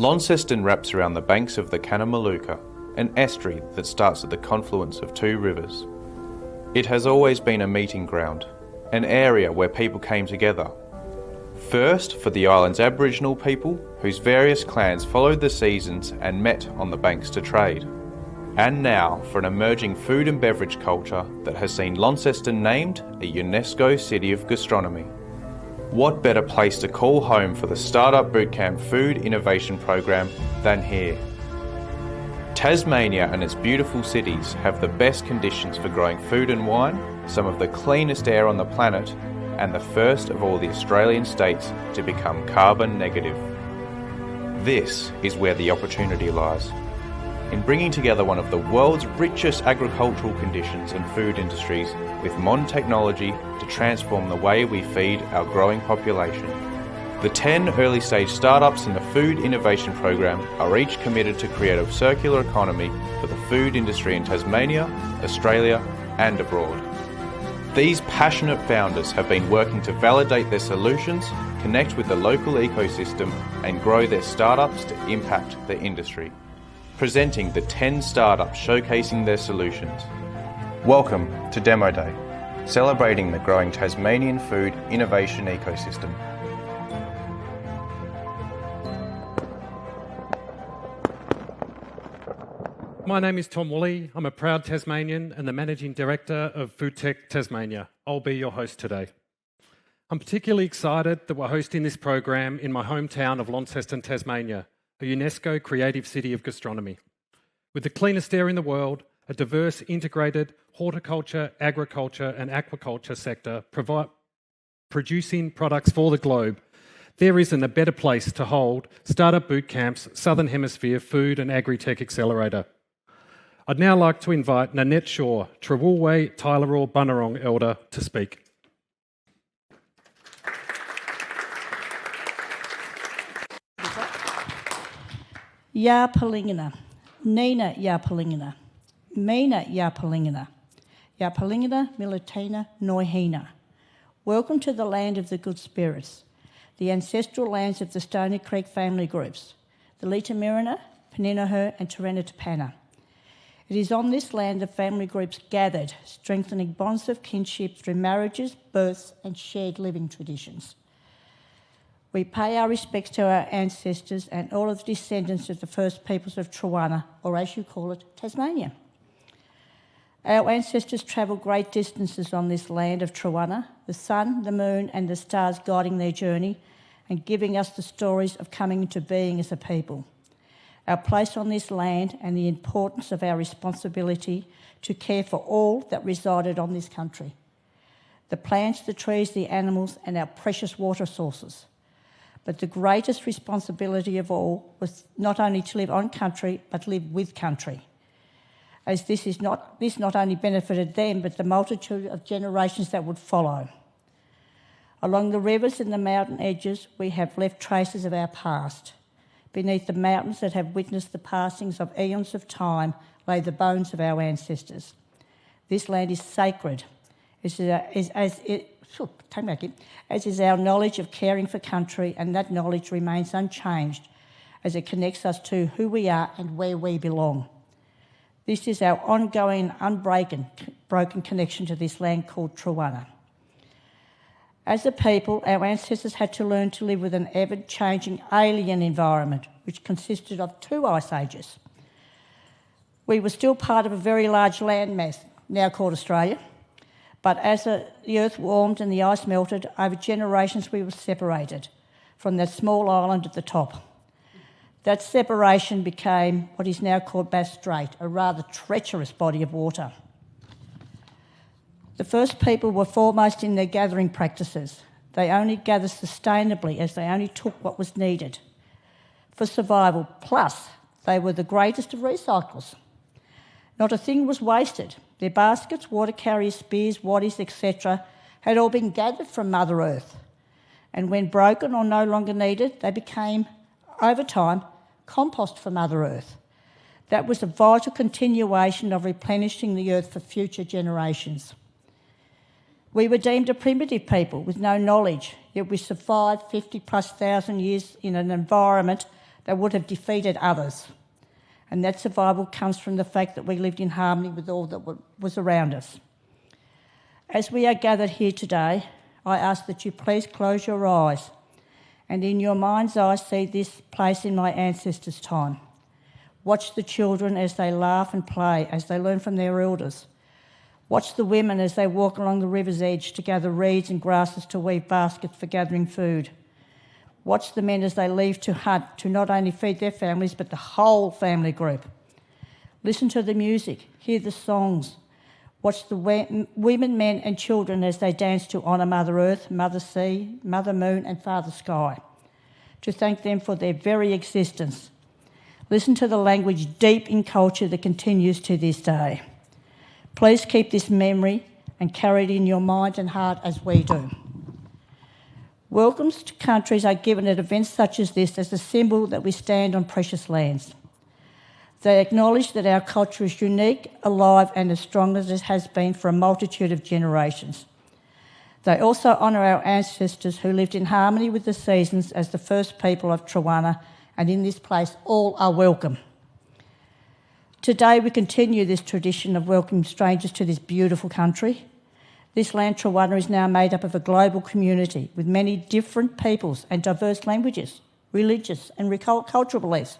Launceston wraps around the banks of the Canamalooka, an estuary that starts at the confluence of two rivers. It has always been a meeting ground, an area where people came together. First for the island's Aboriginal people, whose various clans followed the seasons and met on the banks to trade. And now for an emerging food and beverage culture that has seen Launceston named a UNESCO City of Gastronomy. What better place to call home for the Startup Bootcamp Food Innovation Program than here? Tasmania and its beautiful cities have the best conditions for growing food and wine, some of the cleanest air on the planet, and the first of all the Australian states to become carbon negative. This is where the opportunity lies. In bringing together one of the world's richest agricultural conditions and food industries with modern technology to transform the way we feed our growing population. The 10 early stage startups in the Food Innovation Program are each committed to create a circular economy for the food industry in Tasmania, Australia and abroad. These passionate founders have been working to validate their solutions, connect with the local ecosystem and grow their startups to impact the industry. Presenting the 10 startups showcasing their solutions. Welcome to Demo Day, celebrating the growing Tasmanian food innovation ecosystem. My name is Tom Woolley. I'm a proud Tasmanian and the Managing Director of FoodTech Tasmania. I'll be your host today. I'm particularly excited that we're hosting this program in my hometown of Launceston, Tasmania, a UNESCO Creative City of Gastronomy. With the cleanest air in the world, a diverse, integrated horticulture, agriculture and aquaculture sector producing products for the globe, there isn't a better place to hold Startup Bootcamp's Southern Hemisphere Food and Agri-Tech Accelerator. I'd now like to invite Nanette Shaw, Trawulway Tylerall Bunurong Elder, to speak. Ya Palingana, Nina Ya Palingana, Mina Ya Palingana, Ya Palingana Militina Noihina. Welcome to the land of the good spirits, the ancestral lands of the Stony Creek family groups, the Litamirina, Peninaher and Taranatapana. It is on this land the family groups gathered, strengthening bonds of kinship through marriages, births and shared living traditions. We pay our respects to our ancestors and all of the descendants of the first peoples of Trawana, or as you call it, Tasmania. Our ancestors travelled great distances on this land of Trawana, the sun, the moon and the stars guiding their journey and giving us the stories of coming into being as a people. Our place on this land and the importance of our responsibility to care for all that resided on this country. The plants, the trees, the animals and our precious water sources. But the greatest responsibility of all was not only to live on country, but live with country. As this not only benefited them, but the multitude of generations that would follow. Along the rivers and the mountain edges, we have left traces of our past. Beneath the mountains that have witnessed the passings of eons of time lay the bones of our ancestors. This land is sacred, as is our knowledge of caring for country, and that knowledge remains unchanged as it connects us to who we are and where we belong. This is our ongoing, unbroken connection to this land called Trawana. As a people, our ancestors had to learn to live with an ever-changing alien environment, which consisted of 2 ice ages. We were still part of a very large landmass, now called Australia, but as the earth warmed and the ice melted, over generations we were separated from that small island at the top. That separation became what is now called Bass Strait, a rather treacherous body of water. The first people were foremost in their gathering practices. They only gathered sustainably as they only took what was needed for survival, plus they were the greatest of recyclers. Not a thing was wasted. Their baskets, water carriers, spears, waddies, etc. had all been gathered from Mother Earth. And when broken or no longer needed, they became, over time, compost for Mother Earth. That was a vital continuation of replenishing the earth for future generations. We were deemed a primitive people with no knowledge, yet we survived 50+ thousand years in an environment they would have defeated others. And that survival comes from the fact that we lived in harmony with all that was around us. As we are gathered here today, I ask that you please close your eyes and in your mind's eye see this place in my ancestors' time. Watch the children as they laugh and play, as they learn from their elders. Watch the women as they walk along the river's edge to gather reeds and grasses to weave baskets for gathering food. Watch the men as they leave to hunt to not only feed their families but the whole family group. Listen to the music, hear the songs. Watch the women, men and children as they dance to honour Mother Earth, Mother Sea, Mother Moon and Father Sky, to thank them for their very existence. Listen to the language deep in culture that continues to this day. Please keep this memory and carry it in your mind and heart as we do. Welcomes to countries are given at events such as this as a symbol that we stand on precious lands. They acknowledge that our culture is unique, alive and as strong as it has been for a multitude of generations. They also honour our ancestors who lived in harmony with the seasons as the first people of Tarwana, and in this place all are welcome. Today we continue this tradition of welcoming strangers to this beautiful country. This land, Tarwana, is now made up of a global community with many different peoples and diverse languages, religious and cultural beliefs.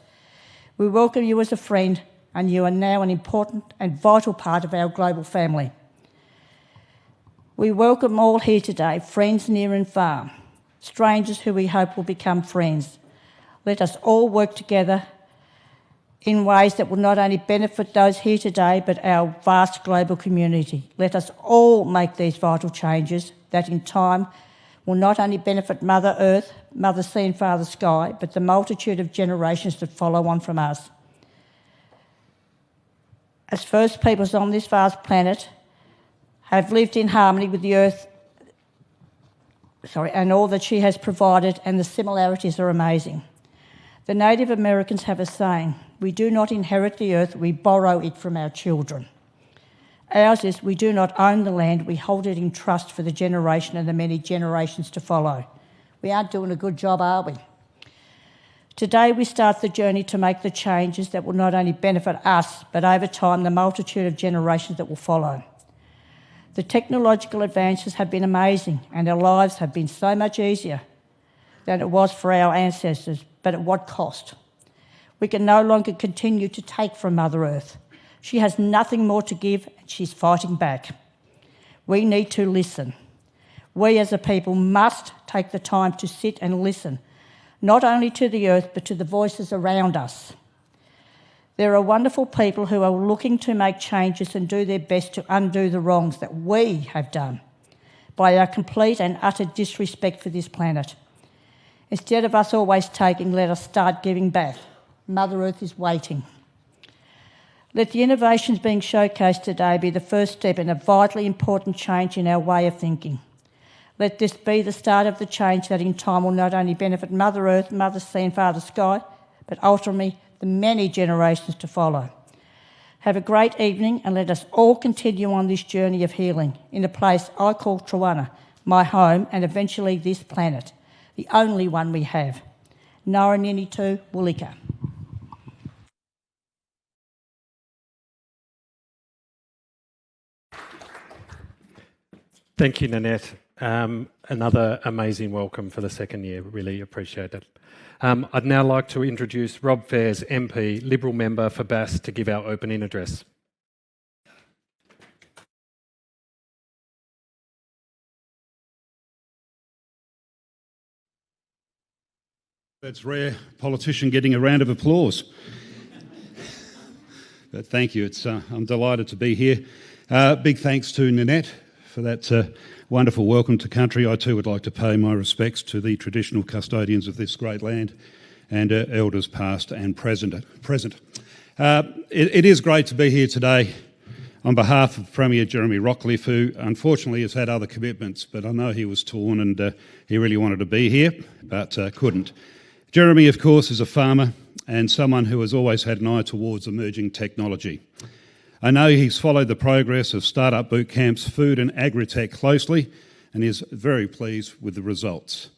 We welcome you as a friend, and you are now an important and vital part of our global family. We welcome all here today, friends near and far, strangers who we hope will become friends. Let us all work together in ways that will not only benefit those here today, but our vast global community. Let us all make these vital changes that in time will not only benefit Mother Earth, Mother Sea and Father Sky, but the multitude of generations that follow on from us. As first peoples on this vast planet, have lived in harmony with the Earth, and all that she has provided, and the similarities are amazing. The Native Americans have a saying, we do not inherit the earth, we borrow it from our children. Ours is, we do not own the land, we hold it in trust for the generation and the many generations to follow. We aren't doing a good job, are we? Today we start the journey to make the changes that will not only benefit us, but over time the multitude of generations that will follow. The technological advances have been amazing and our lives have been so much easier than it was for our ancestors, but at what cost? We can no longer continue to take from Mother Earth. She has nothing more to give and she's fighting back. We need to listen. We as a people must take the time to sit and listen, not only to the earth but to the voices around us. There are wonderful people who are looking to make changes and do their best to undo the wrongs that we have done by our complete and utter disrespect for this planet. Instead of us always taking, let us start giving back. Mother Earth is waiting. Let the innovations being showcased today be the first step in a vitally important change in our way of thinking. Let this be the start of the change that in time will not only benefit Mother Earth, Mother Sea and Father Sky, but ultimately the many generations to follow. Have a great evening and let us all continue on this journey of healing in a place I call Tarwana, my home and eventually this planet, the only one we have. Naranini tu Wulika. Thank you, Nanette. Another amazing welcome for the second year. Really appreciate it. I'd now like to introduce Rob Fairs, MP, Liberal member for Bass, to give our opening address. That's rare, politician getting a round of applause. But thank you. I'm delighted to be here. Big thanks to Nanette for that wonderful welcome to country. I too would like to pay my respects to the traditional custodians of this great land and elders past and present. It is great to be here today on behalf of Premier Jeremy Rockcliffe, who unfortunately has had other commitments, but I know he was torn and he really wanted to be here, but couldn't. Jeremy, of course, is a farmer and someone who has always had an eye towards emerging technology. I know he's followed the progress of Startupbootcamp's food and agri-tech closely and is very pleased with the results.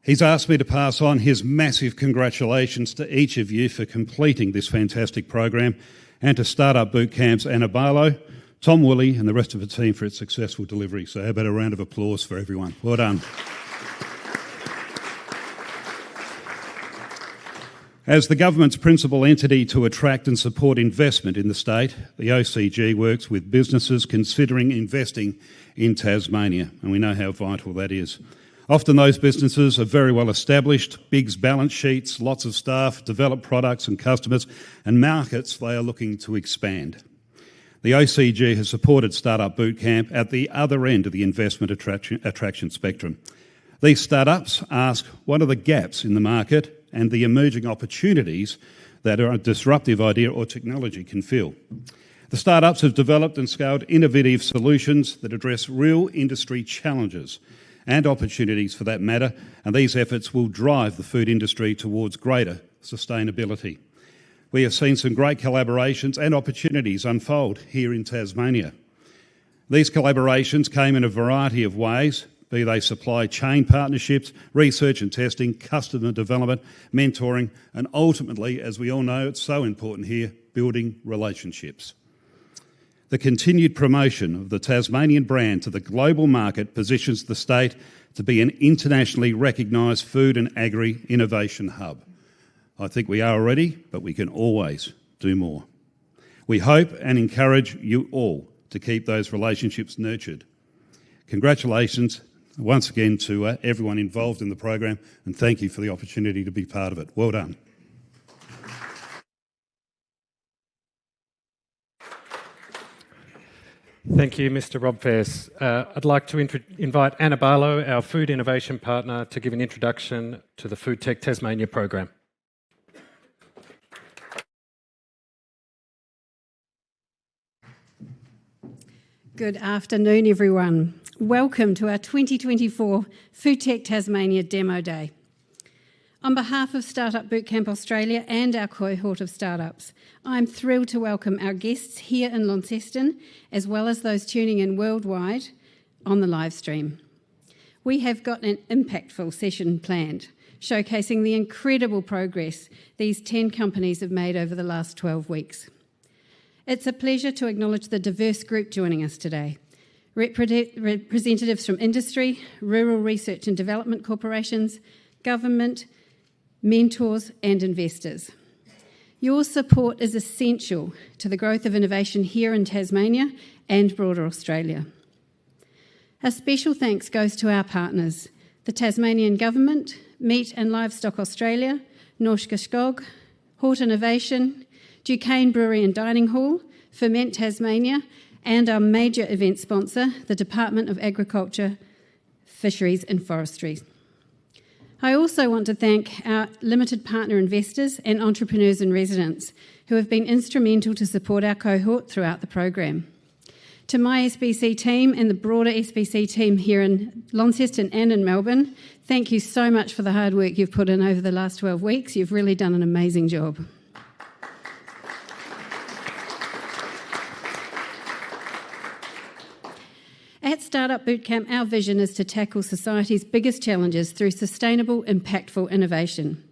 He's asked me to pass on his massive congratulations to each of you for completing this fantastic program, and to Startup Bootcamp's Anna Barlow, Tom Woolley and the rest of the team for its successful delivery. So how about a round of applause for everyone? Well done. As the government's principal entity to attract and support investment in the state, the OCG works with businesses considering investing in Tasmania, and we know how vital that is. Often those businesses are very well established, big balance sheets, lots of staff, developed products and customers, and markets they are looking to expand. The OCG has supported Startup Bootcamp at the other end of the investment attraction spectrum. These startups ask, what are the gaps in the market and the emerging opportunities that a disruptive idea or technology can fill? The startups have developed and scaled innovative solutions that address real industry challenges and opportunities for that matter, and these efforts will drive the food industry towards greater sustainability. We have seen some great collaborations and opportunities unfold here in Tasmania. These collaborations came in a variety of ways, be they supply chain partnerships, research and testing, customer development, mentoring, and ultimately, as we all know, it's so important here, building relationships. The continued promotion of the Tasmanian brand to the global market positions the state to be an internationally recognised food and agri innovation hub. I think we are already, but we can always do more. We hope and encourage you all to keep those relationships nurtured. Congratulations once again to everyone involved in the program, and thank you for the opportunity to be part of it. Well done. Thank you, Mr. Rob Fairs. I'd like to invite Anna Barlow, our Food Innovation Partner, to give an introduction to the FoodTech Tasmania program. Good afternoon, everyone. Welcome to our 2024 FoodTech Tasmania Demo Day. On behalf of Startup Bootcamp Australia and our cohort of startups, I'm thrilled to welcome our guests here in Launceston, as well as those tuning in worldwide on the live stream. We have got an impactful session planned, showcasing the incredible progress these 10 companies have made over the last 12 weeks. It's a pleasure to acknowledge the diverse group joining us today. Representatives from industry, rural research and development corporations, government, mentors and investors. Your support is essential to the growth of innovation here in Tasmania and broader Australia. A special thanks goes to our partners, the Tasmanian Government, Meat and Livestock Australia, Norske Skog, Hort Innovation, Duquesne Brewery and Dining Hall, Ferment Tasmania, and our major event sponsor, the Department of Agriculture, Fisheries and Forestry. I also want to thank our limited partner investors and entrepreneurs in residence who have been instrumental to support our cohort throughout the program. To my SBC team and the broader SBC team here in Launceston and in Melbourne, thank you so much for the hard work you've put in over the last 12 weeks. You've really done an amazing job. At Startup Bootcamp, our vision is to tackle society's biggest challenges through sustainable, impactful innovation.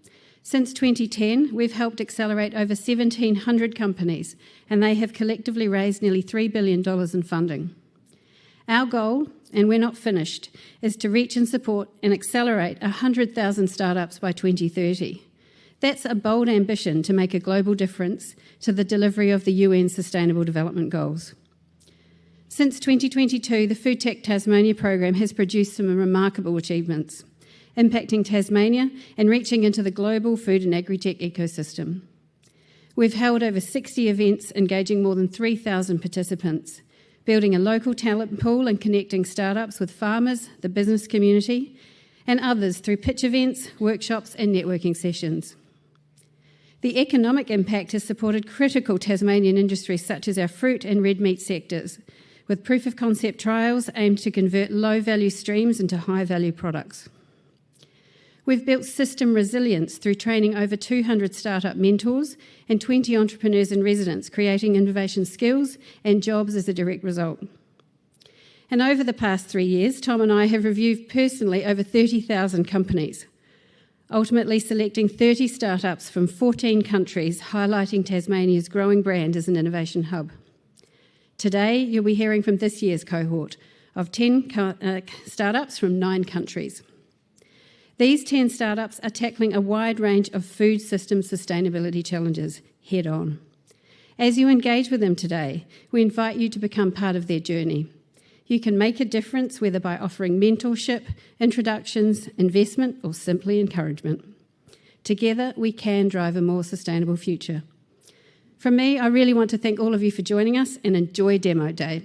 Since 2010, we've helped accelerate over 1,700 companies, and they have collectively raised nearly $3 billion in funding. Our goal, and we're not finished, is to reach and support and accelerate 100,000 startups by 2030. That's a bold ambition to make a global difference to the delivery of the UN Sustainable Development Goals. Since 2022, the FoodTech Tasmania program has produced some remarkable achievements, impacting Tasmania and reaching into the global food and agri-tech ecosystem. We've held over 60 events engaging more than 3,000 participants, building a local talent pool and connecting startups with farmers, the business community, and others through pitch events, workshops and networking sessions. The economic impact has supported critical Tasmanian industries such as our fruit and red meat sectors, with proof of concept trials aimed to convert low-value streams into high-value products. We've built system resilience through training over 200 startup mentors and 20 entrepreneurs in residence, creating innovation skills and jobs as a direct result. And over the past 3 years, Tom and I have reviewed personally over 30,000 companies, ultimately selecting 30 startups from 14 countries, highlighting Tasmania's growing brand as an innovation hub. Today, you'll be hearing from this year's cohort of 10 startups from 9 countries. These 10 startups are tackling a wide range of food system sustainability challenges head on. As you engage with them today, we invite you to become part of their journey. You can make a difference whether by offering mentorship, introductions, investment, or simply encouragement. Together, we can drive a more sustainable future. From me, I really want to thank all of you for joining us and enjoy Demo Day.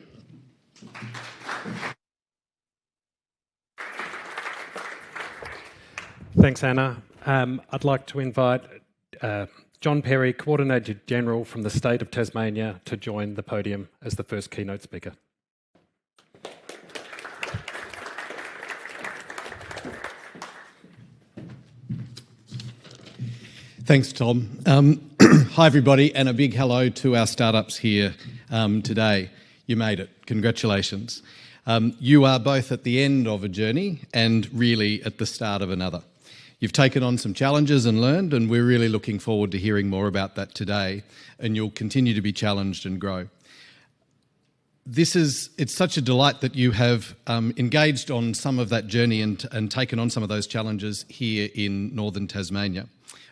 Thanks, Anna. I'd like to invite John Perry, Coordinator General from the State of Tasmania, to join the podium as the first keynote speaker. Thanks, Tom. Hi, everybody, and a big hello to our startups here today. You made it. Congratulations. You are both at the end of a journey and really at the start of another. You've taken on some challenges and learned, and we're really looking forward to hearing more about that today, and you'll continue to be challenged and grow. It's such a delight that you have engaged on some of that journey and taken on some of those challenges here in northern Tasmania,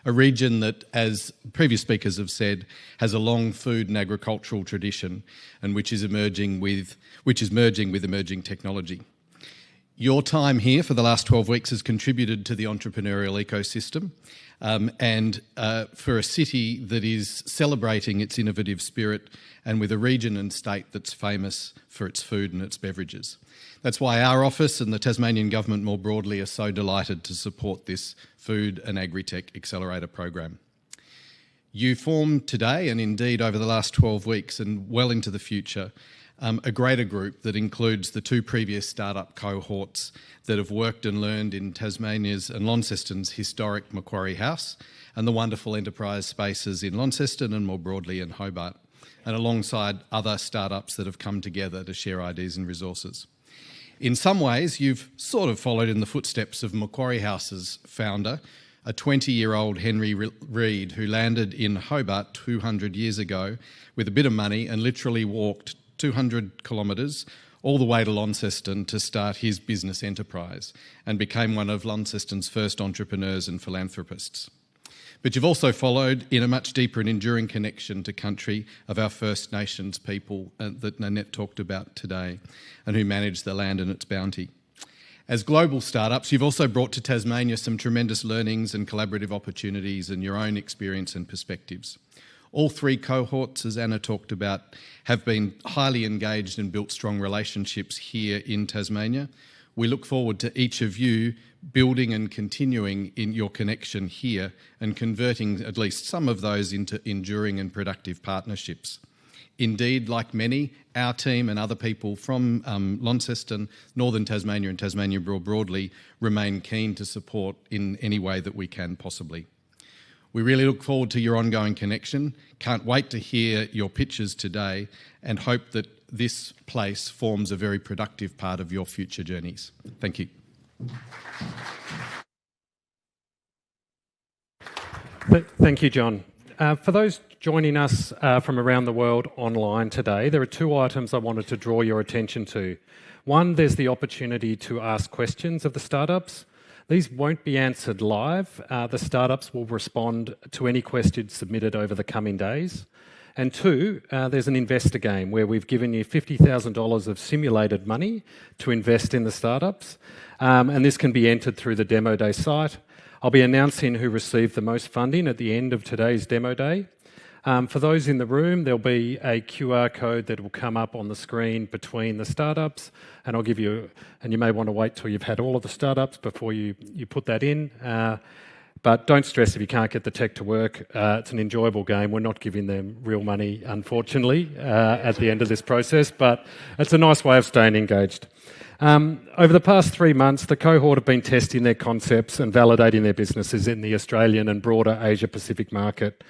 a region that, as previous speakers have said, has a long food and agricultural tradition and which is merging with emerging technology. Your time here for the last 12 weeks has contributed to the entrepreneurial ecosystem and for a city that is celebrating its innovative spirit and with a region and state that's famous for its food and its beverages. That's why our office and the Tasmanian Government more broadly are so delighted to support this Food and Agritech Accelerator program. You formed today, and indeed over the last 12 weeks and well into the future, a greater group that includes the 2 previous startup cohorts that have worked and learned in Tasmania's and Launceston's historic Macquarie House and the wonderful enterprise spaces in Launceston and more broadly in Hobart, and alongside other startups that have come together to share ideas and resources. In some ways, you've sort of followed in the footsteps of Macquarie House's founder, a 20-year-old Henry Reid who landed in Hobart 200 years ago with a bit of money and literally walked 200 kilometres all the way to Launceston to start his business enterprise and became one of Launceston's first entrepreneurs and philanthropists. But you've also followed in a much deeper and enduring connection to country of our First Nations people that Nanette talked about today and who manage the land and its bounty. As global startups, you've also brought to Tasmania some tremendous learnings and collaborative opportunities and your own experience and perspectives. All 3 cohorts, as Anna talked about, have been highly engaged and built strong relationships here in Tasmania. We look forward to each of you building and continuing in your connection here and converting at least some of those into enduring and productive partnerships. Indeed, like many, our team and other people from Launceston, Northern Tasmania and Tasmania more broadly remain keen to support in any way that we can possibly. We really look forward to your ongoing connection, can't wait to hear your pitches today and hope that this place forms a very productive part of your future journeys. Thank you. Thank you, John. For those joining us from around the world online today, there are 2 items I wanted to draw your attention to. One, there's the opportunity to ask questions of the startups. These won't be answered live. The startups will respond to any questions submitted over the coming days. And 2, there's an investor game where we've given you $50,000 of simulated money to invest in the startups. And this can be entered through the Demo Day site. I'll be announcing who received the most funding at the end of today's Demo Day. For those in the room, there'll be a QR code that will come up on the screen between the startups, and I'll give you, and you may want to wait till you've had all of the startups before you put that in. But don't stress if you can't get the tech to work. It's an enjoyable game. We're not giving them real money, unfortunately, at the end of this process, but it's a nice way of staying engaged. Over the past 3 months, the cohort have been testing their concepts and validating their businesses in the Australian and broader Asia-Pacific market.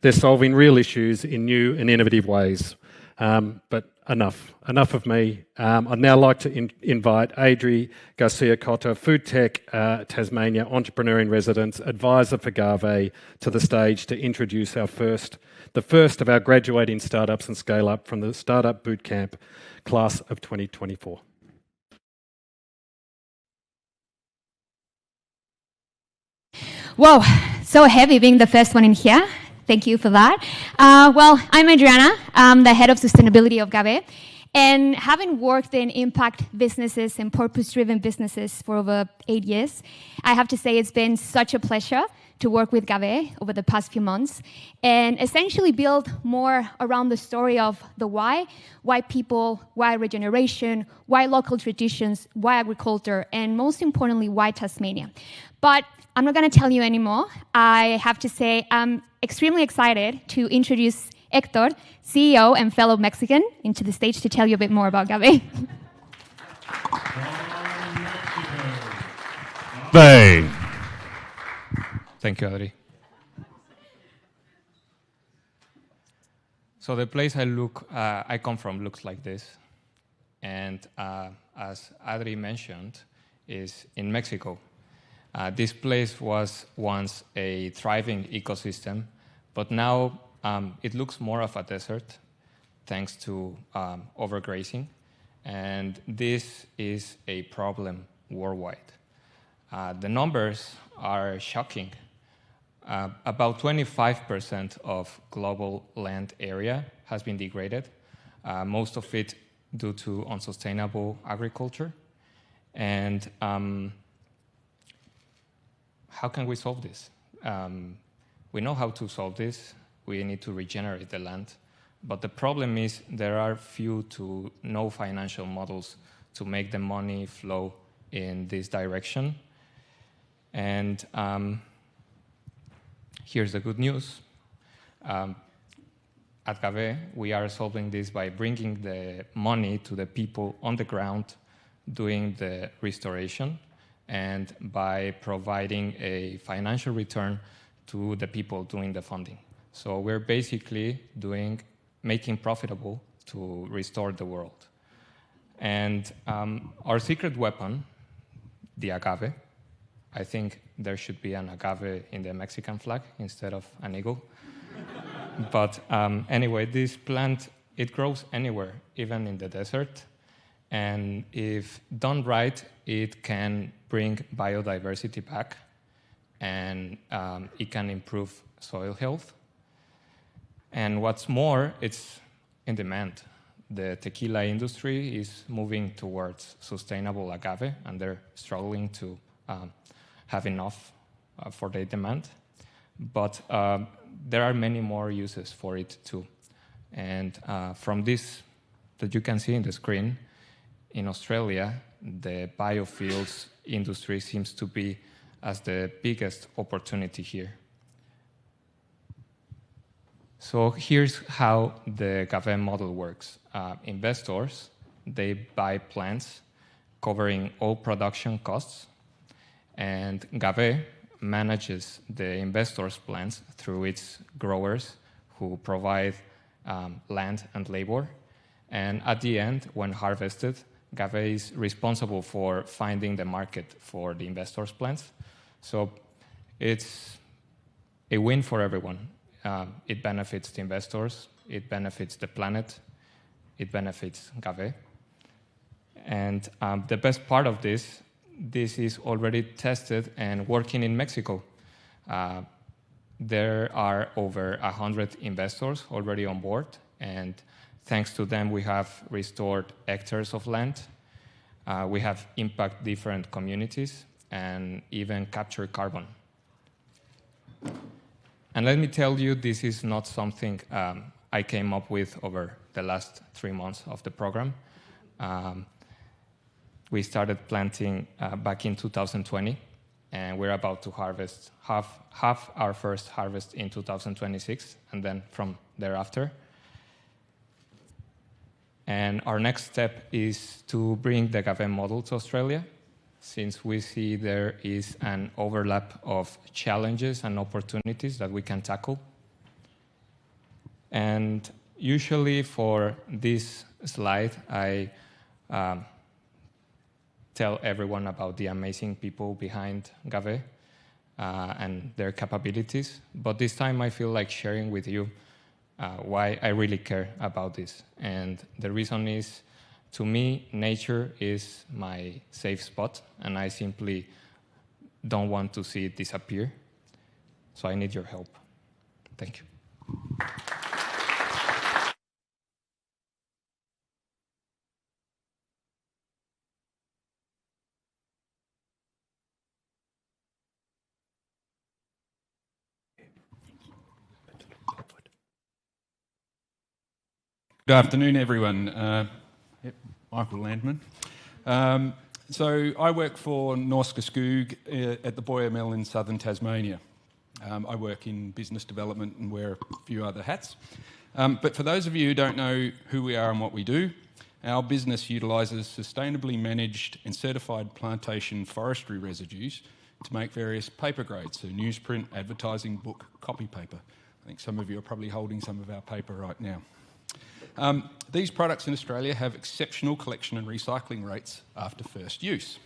They're solving real issues in new and innovative ways. But enough of me. I'd now like to invite Adri Garcia-Cotta, FoodTech Tasmania entrepreneur in residence, advisor for Gavé, to the stage to introduce the first of our graduating startups and scale up from the Startup Bootcamp class of 2024. Whoa, so heavy being the first one in here. Thank you for that. Well, I'm Adriana. I'm the head of sustainability of Gavé. And having worked in impact businesses and purpose-driven businesses for over 8 years, I have to say it's been such a pleasure to work with Gavé over the past few months and essentially build more around the story of the why people, why regeneration, why local traditions, why agriculture, and most importantly, why Tasmania. But I'm not going to tell you anymore. I have to say I'm extremely excited to introduce Hector, CEO and fellow Mexican, into the stage to tell you a bit more about Gavé. Bang! Thank you, Adri. So the place I come from looks like this. And as Adri mentioned, is in Mexico. This place was once a thriving ecosystem, but now it looks more of a desert thanks to overgrazing. And this is a problem worldwide. The numbers are shocking. About 25% of global land area has been degraded, most of it due to unsustainable agriculture. And how can we solve this? We know how to solve this. We need to regenerate the land. But the problem is there are few to no financial models to make the money flow in this direction. And here's the good news. At Gavé, we are solving this by bringing the money to the people on the ground doing the restoration and by providing a financial return to the people doing the funding. So we're basically making profitable to restore the world. And our secret weapon, the agave, I think there should be an agave in the Mexican flag instead of an eagle. But anyway, this plant, it grows anywhere, even in the desert. And if done right, it can bring biodiversity back, and it can improve soil health. And what's more, it's in demand. The tequila industry is moving towards sustainable agave, and they're struggling to have enough for their demand. But there are many more uses for it too. And from this that you can see in the screen, in Australia, the biofuels industry seems to be as the biggest opportunity here. So here's how the Gavé model works. Investors, they buy plants covering all production costs, and Gavé manages the investors' plants through its growers who provide land and labor. And at the end, when harvested, Gavé is responsible for finding the market for the investors' plants. So it's a win for everyone. It benefits the investors, it benefits the planet, it benefits Gavé. And the best part of this is already tested and working in Mexico. There are over 100 investors already on board, and thanks to them, we have restored hectares of land. We have impacted different communities and even captured carbon. And let me tell you, this is not something I came up with over the last 3 months of the program. We started planting back in 2020, and we're about to harvest half our first harvest in 2026, and then from thereafter. And our next step is to bring the Gavé model to Australia, since we see there is an overlap of challenges and opportunities that we can tackle. And usually for this slide, I tell everyone about the amazing people behind Gavé and their capabilities. But this time I feel like sharing with you why I really care about this. And the reason is, to me, nature is my safe spot, and I simply don't want to see it disappear. So I need your help. Thank you. Good afternoon, everyone. Michael Landman. So I work for Norske Skog at the Boyer Mill in southern Tasmania. I work in business development and wear a few other hats. But for those of you who don't know who we are and what we do, our business utilises sustainably managed and certified plantation forestry residues to make various paper grades, so newsprint, advertising, book, copy paper. I think some of you are probably holding some of our paper right now. These products in Australia have exceptional collection and recycling rates after first use.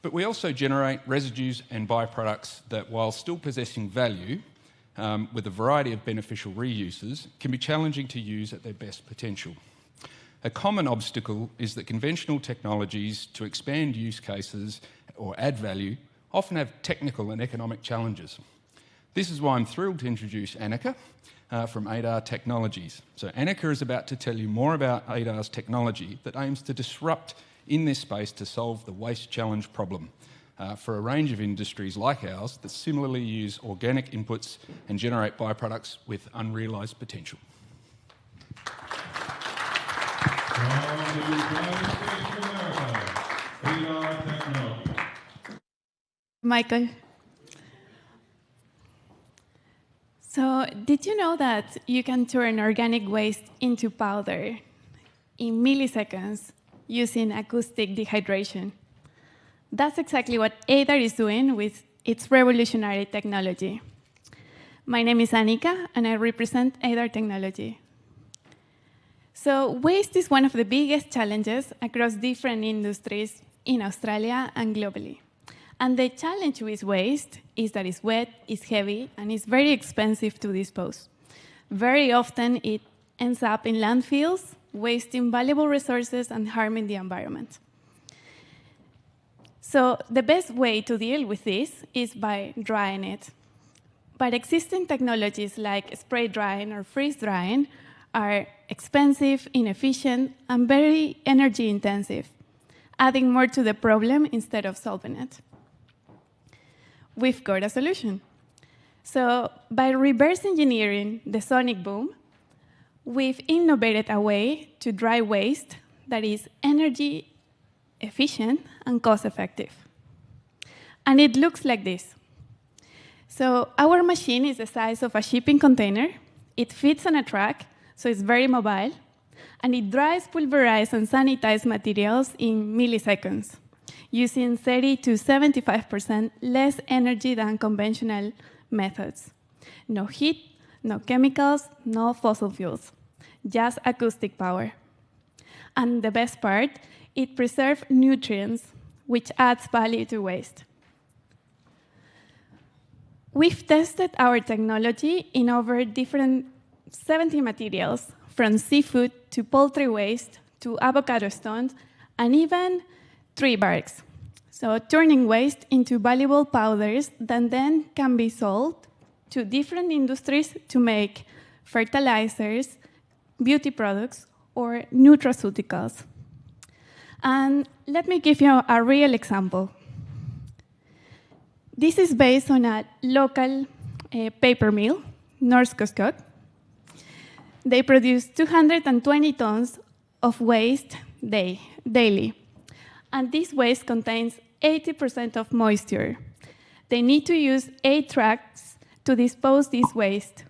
But we also generate residues and byproducts that, while still possessing value, with a variety of beneficial reuses, can be challenging to use at their best potential. A common obstacle is that conventional technologies to expand use cases or add value often have technical and economic challenges. This is why I'm thrilled to introduce Annika from Adar Technologies. So Annika is about to tell you more about Adar's technology that aims to disrupt in this space to solve the waste challenge problem for a range of industries like ours that similarly use organic inputs and generate byproducts with unrealised potential. Michael. So, did you know that you can turn organic waste into powder in milliseconds using acoustic dehydration? That's exactly what Adar is doing with its revolutionary technology. My name is Annika, and I represent Adar Technology. So, waste is one of the biggest challenges across different industries in Australia and globally. And the challenge with waste is that it's wet, it's heavy, and it's very expensive to dispose. Very often it ends up in landfills, wasting valuable resources and harming the environment. So the best way to deal with this is by drying it. But existing technologies like spray drying or freeze drying are expensive, inefficient, and very energy intensive, adding more to the problem instead of solving it. We've got a solution. So by reverse engineering the sonic boom, we've innovated a way to dry waste that is energy efficient and cost effective. And it looks like this. So our machine is the size of a shipping container. It fits on a truck, so it's very mobile. And it dries, pulverizes, and sanitizes materials in milliseconds, using 30 to 75% less energy than conventional methods. No heat, no chemicals, no fossil fuels, just acoustic power. And the best part, it preserves nutrients, which adds value to waste. We've tested our technology in over 70 materials, from seafood to poultry waste to avocado stones, and even tree barks. So turning waste into valuable powders that then can be sold to different industries to make fertilizers, beauty products, or nutraceuticals. And let me give you a real example. This is based on a local paper mill, Norske Skog. They produce 220 tons of waste daily. And this waste contains 80% of moisture. They need to use 8 trucks to dispose this waste.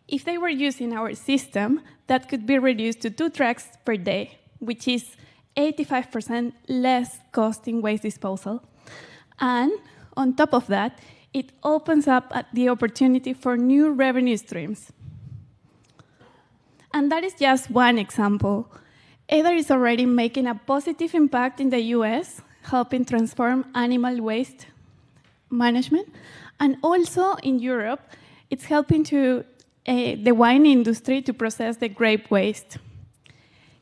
If they were using our system, that could be reduced to 2 trucks per day, which is 85% less cost in waste disposal. And on top of that, it opens up the opportunity for new revenue streams. And that is just one example. Adar is already making a positive impact in the US, helping transform animal waste management. And also in Europe, it's helping the wine industry to process the grape waste.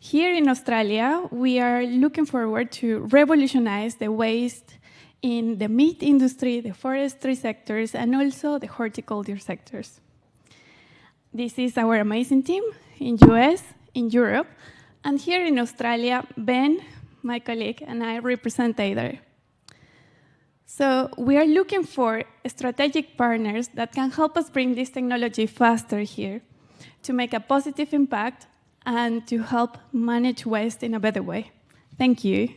Here in Australia, we are looking forward to revolutionize the waste in the meat industry, the forestry sectors, and also the horticulture sectors. This is our amazing team in US, in Europe, and here in Australia, Ben, my colleague, and I represent Adar. So we are looking for strategic partners that can help us bring this technology faster here to make a positive impact and to help manage waste in a better way. Thank you.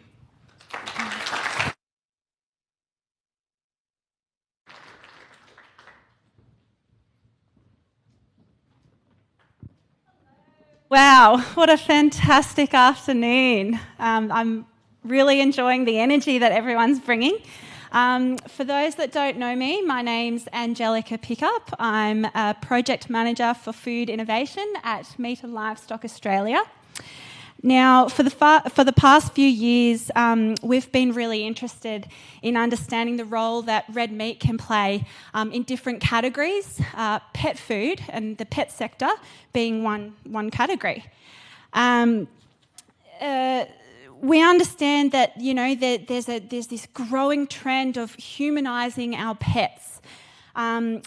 Wow, what a fantastic afternoon. I'm really enjoying the energy that everyone's bringing. For those that don't know me, my name's Angelica Pickup. I'm a project manager for food innovation at Meat and Livestock Australia. Now, for the past few years, we've been really interested in understanding the role that red meat can play in different categories, pet food and the pet sector being one category. We understand that there's this growing trend of humanising our pets, and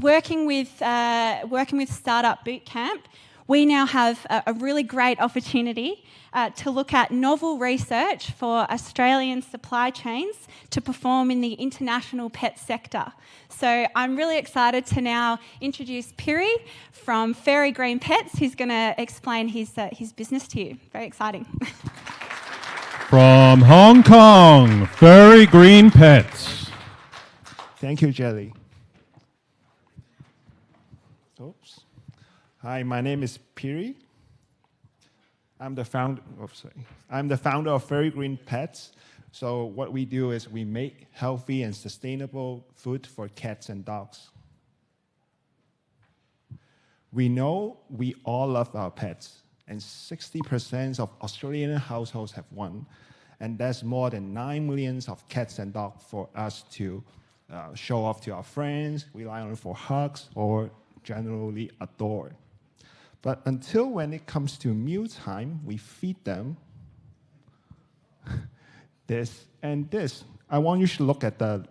working with Startupbootcamp, we now have a really great opportunity to look at novel research for Australian supply chains to perform in the international pet sector. So I'm really excited to now introduce Piri from Furry Green Pets, who's going to explain his business to you. Very exciting. From Hong Kong, Furry Green Pets. Thank you, Jelly. Oops. Hi, my name is Piri. I'm the founder of Furry Green Pets. So what we do is we make healthy and sustainable food for cats and dogs. We know we all love our pets, and 60% of Australian households have one, and that's more than 9 million of cats and dogs for us to show off to our friends, rely on for hugs, or generally adore. But until when it comes to mealtime, we feed them this and this. I want you to look at the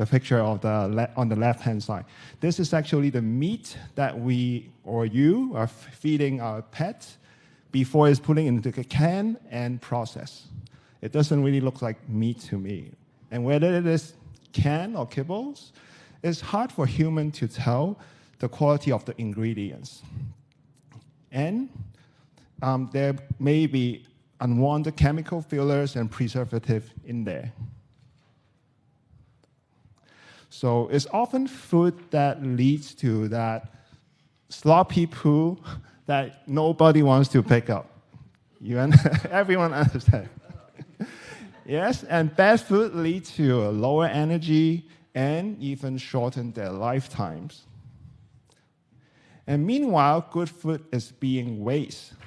picture of on the left-hand side. This is actually the meat that we or you are feeding our pets before it's putting into the can and processed. It doesn't really look like meat to me. And whether it is can or kibbles, it's hard for human to tell the quality of the ingredients. And there may be unwanted chemical fillers and preservative in there. So it's often food that leads to that sloppy poo that nobody wants to pick up. Everyone understands. Yes, and bad food leads to a lower energy and even shorten their lifetimes. And meanwhile, good food is being wasted.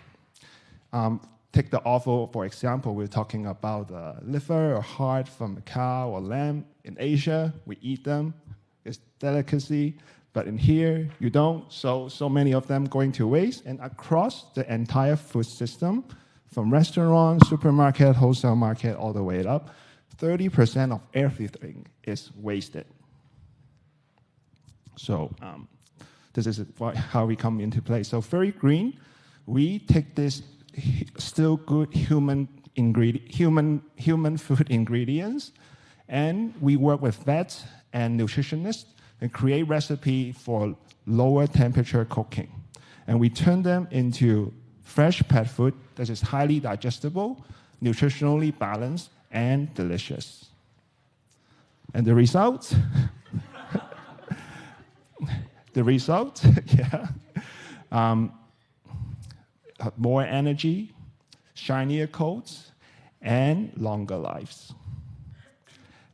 Take the offal, for example. We're talking about liver or heart from a cow or lamb. In Asia, we eat them. It's delicacy. But in here, you don't. So many of them going to waste. And across the entire food system, from restaurant, supermarket, wholesale market, all the way up, 30% of everything is wasted. So this is how we come into play. So Furry Green, we take this still good human food ingredients, and we work with vets and nutritionists and create recipe for lower temperature cooking. And we turn them into fresh pet food that is highly digestible, nutritionally balanced, and delicious. And the result? More energy, shinier coats, and longer lives.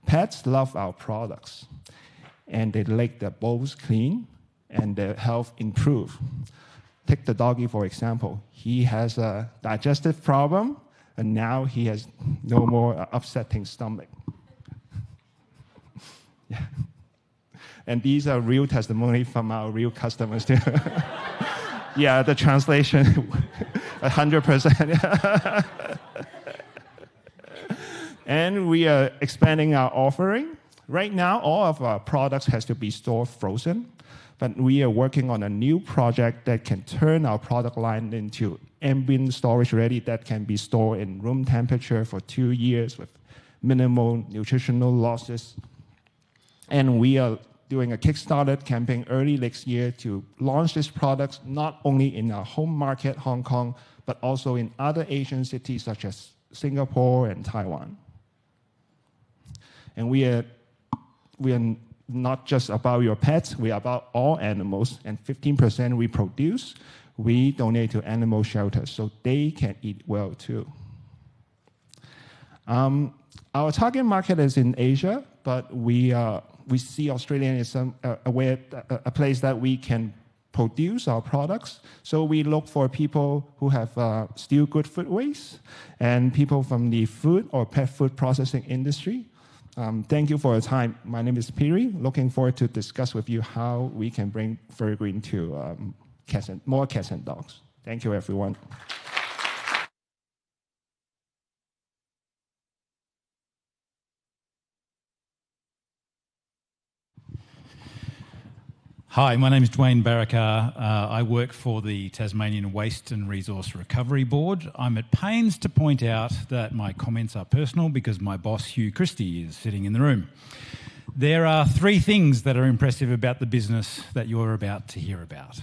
Pets love our products, and they like their bowls clean and their health improve. take the doggy for example. He has a digestive problem, and now he has no more upsetting stomach. Yeah. And these are real testimony from our real customers too. Yeah, the translation, 100%. And we are expanding our offering. Right now, all of our products has to be stored frozen, but we are working on a new project that can turn our product line into ambient storage ready that can be stored in room temperature for 2 years with minimal nutritional losses. And we are doing a Kickstarter campaign early next year to launch these products not only in our home market, Hong Kong, but also in other Asian cities such as Singapore and Taiwan. And we are not just about your pets, we are about all animals, and 15% we produce, we donate to animal shelters so they can eat well too. Our target market is in Asia, but we see Australia as a place that we can produce our products. So we look for people who have still good food waste and people from the food or pet food processing industry. Thank you for your time. My name is Piri. Looking forward to discuss with you how we can bring Furry Green to more cats and dogs. Thank you, everyone. Hi, my name is Dwayne Barakar. I work for the Tasmanian Waste and Resource Recovery Board. I'm at pains to point out that my comments are personal because my boss, Hugh Christie, is sitting in the room. There are 3 things that are impressive about the business that you're about to hear about.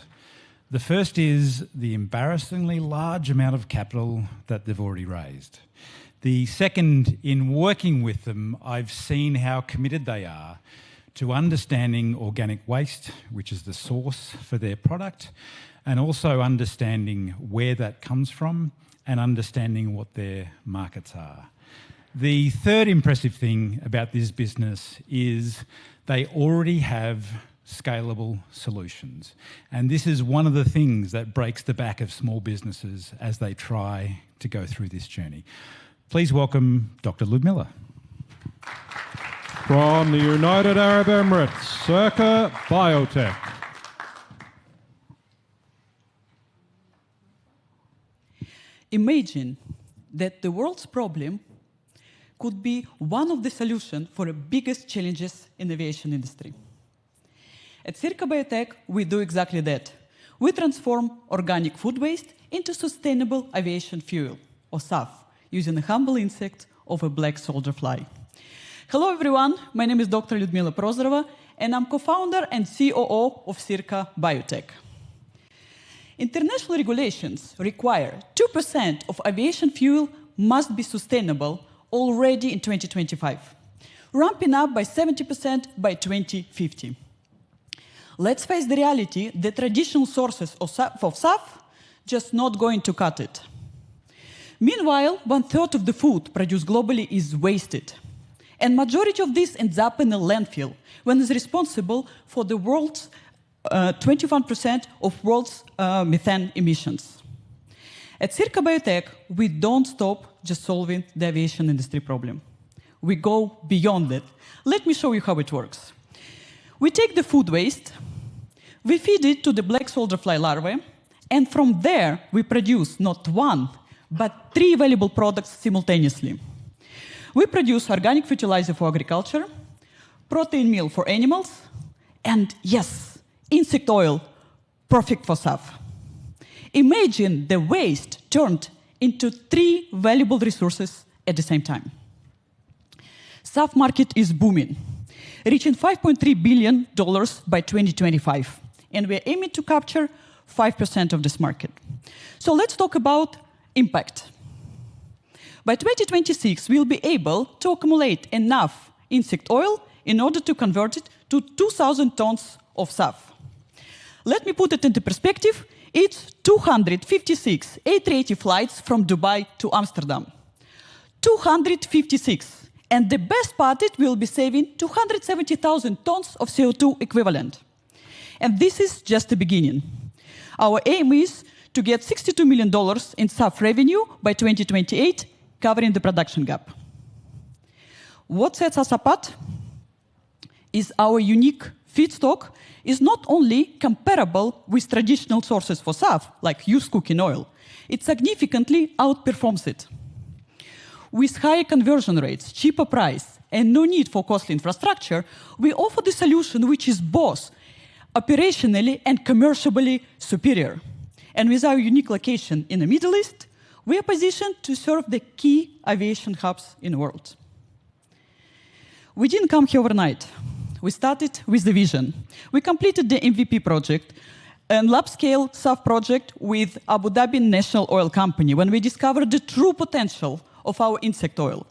The first is the embarrassingly large amount of capital that they've already raised. The second, in working with them, I've seen how committed they are to understanding organic waste, which is the source for their product, and also understanding where that comes from and understanding what their markets are. The third impressive thing about this business is they already have scalable solutions. And this is one of the things that breaks the back of small businesses as they try to go through this journey. Please welcome Dr. Ludmilla. From the United Arab Emirates, Circa Biotech. Imagine that the world's problem could be one of the solutions for the biggest challenges in the aviation industry. At Circa Biotech, we do exactly that. We transform organic food waste into sustainable aviation fuel, or SAF, using the humble insect of a black soldier fly. Hello, everyone. My name is Dr. Lyudmila Prozorova, and I'm co-founder and COO of Circa Biotech. International regulations require 2% of aviation fuel must be sustainable already in 2025, ramping up by 70% by 2050. Let's face the reality that traditional sources of SAF just not going to cut it. Meanwhile, 1/3 of the food produced globally is wasted. And majority of this ends up in a landfill, when it's responsible for the world's 21% of world's methane emissions. At Circa Biotech, we don't stop just solving the aviation industry problem. We go beyond it. Let me show you how it works. We take the food waste, we feed it to the black soldier fly larvae, and from there we produce not 1, but 3 valuable products simultaneously. We produce organic fertilizer for agriculture, protein meal for animals, and yes, insect oil, perfect for SAF. Imagine the waste turned into 3 valuable resources at the same time. SAF market is booming, reaching $5.3 billion by 2025, and we're aiming to capture 5% of this market. So let's talk about impact. By 2026, we'll be able to accumulate enough insect oil in order to convert it to 2,000 tons of SAF. Let me put it into perspective. It's 256 A380 flights from Dubai to Amsterdam. 256. And the best part, it will be saving 270,000 tons of CO2 equivalent. And this is just the beginning. Our aim is to get $62 million in SAF revenue by 2028, covering the production gap. What sets us apart is our unique feedstock is not only comparable with traditional sources for SAF, like used cooking oil, it significantly outperforms it. With higher conversion rates, cheaper price, and no need for costly infrastructure, we offer the solution which is both operationally and commercially superior. And with our unique location in the Middle East, we are positioned to serve the key aviation hubs in the world. We didn't come here overnight. We started with the vision. We completed the MVP project, a lab-scale SAF project with Abu Dhabi National Oil Company, when we discovered the true potential of our insect oil.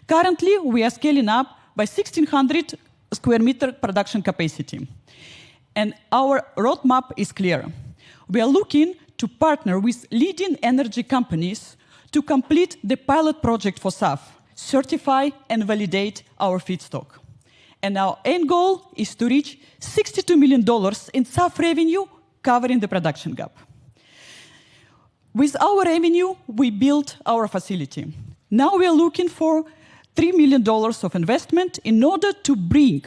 Currently, we are scaling up by 1,600 square meter production capacity. And our roadmap is clear. We are looking to partner with leading energy companies to complete the pilot project for SAF, certify and validate our feedstock. And our end goal is to reach $62 million in SAF revenue covering the production gap. With our revenue, we built our facility. Now we are looking for $3 million of investment in order to bring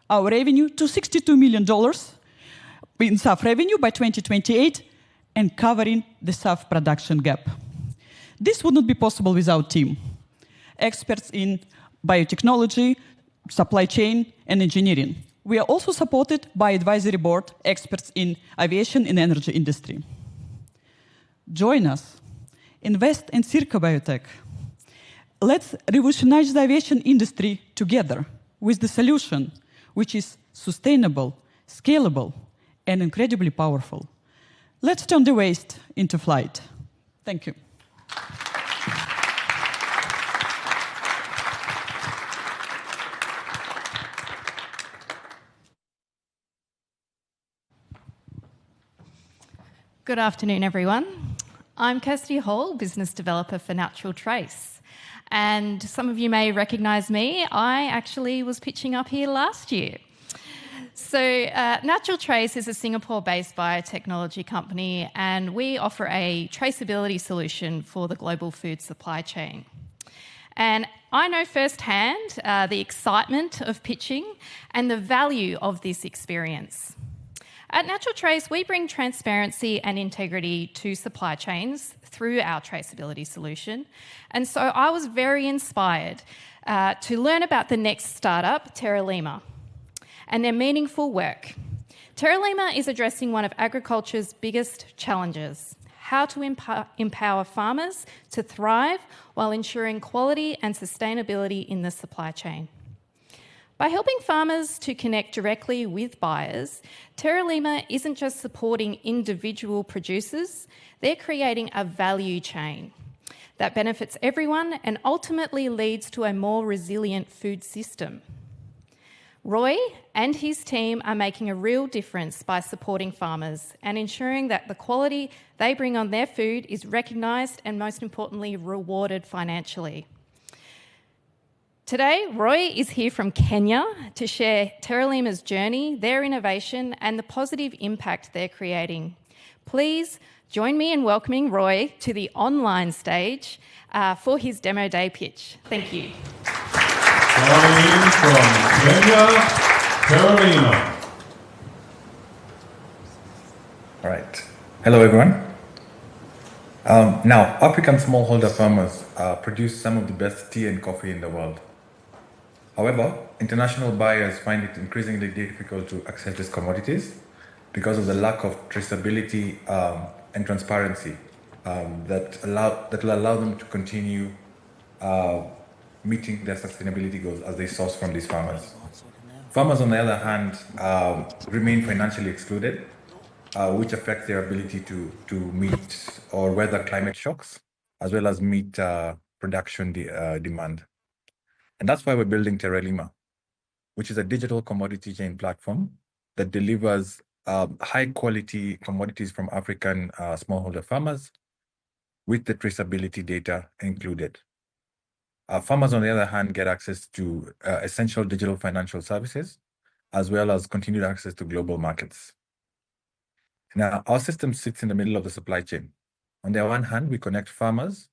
our revenue to $62 million in SAF revenue by 2028 and covering the SAF production gap. This would not be possible without team. Experts in biotechnology, supply chain, and engineering. We are also supported by advisory board experts in aviation and energy industry. Join us. Invest in Circa Biotech. Let's revolutionize the aviation industry together with the solution, which is sustainable, scalable, and incredibly powerful. Let's turn the waste into flight. Thank you. Good afternoon, everyone. I'm Kirsty Hall, Business Developer for Natural Trace. And some of you may recognise me. I actually was pitching up here last year. So Natural Trace is a Singapore-based biotechnology company, and we offer a traceability solution for the global food supply chain. And I know firsthand the excitement of pitching and the value of this experience. At Natural Trace, we bring transparency and integrity to supply chains through our traceability solution. And so I was very inspired to learn about the next startup, Terralima, and their meaningful work. Terralima is addressing one of agriculture's biggest challenges: how to empower farmers to thrive while ensuring quality and sustainability in the supply chain. By helping farmers to connect directly with buyers, Terralima isn't just supporting individual producers, they're creating a value chain that benefits everyone and ultimately leads to a more resilient food system. Roy and his team are making a real difference by supporting farmers and ensuring that the quality they bring on their food is recognised and, most importantly, rewarded financially. Today, Roy is here from Kenya to share Terralima's journey, their innovation, and the positive impact they're creating. Please join me in welcoming Roy to the online stage for his demo day pitch. Thank you. Calling in from Kenya, Terralima. All right. Hello, everyone. Now, African smallholder farmers produce some of the best tea and coffee in the world. However, international buyers find it increasingly difficult to access these commodities because of the lack of traceability and transparency that will allow them to continue meeting their sustainability goals as they source from these farmers. Farmers, on the other hand, remain financially excluded, which affects their ability to meet or weather climate shocks, as well as meet production demand. And that's why we're building Terralima, which is a digital commodity chain platform that delivers high-quality commodities from African smallholder farmers with the traceability data included. Farmers, on the other hand, get access to essential digital financial services, as well as continued access to global markets. Now, our system sits in the middle of the supply chain. On the one hand, we connect farmers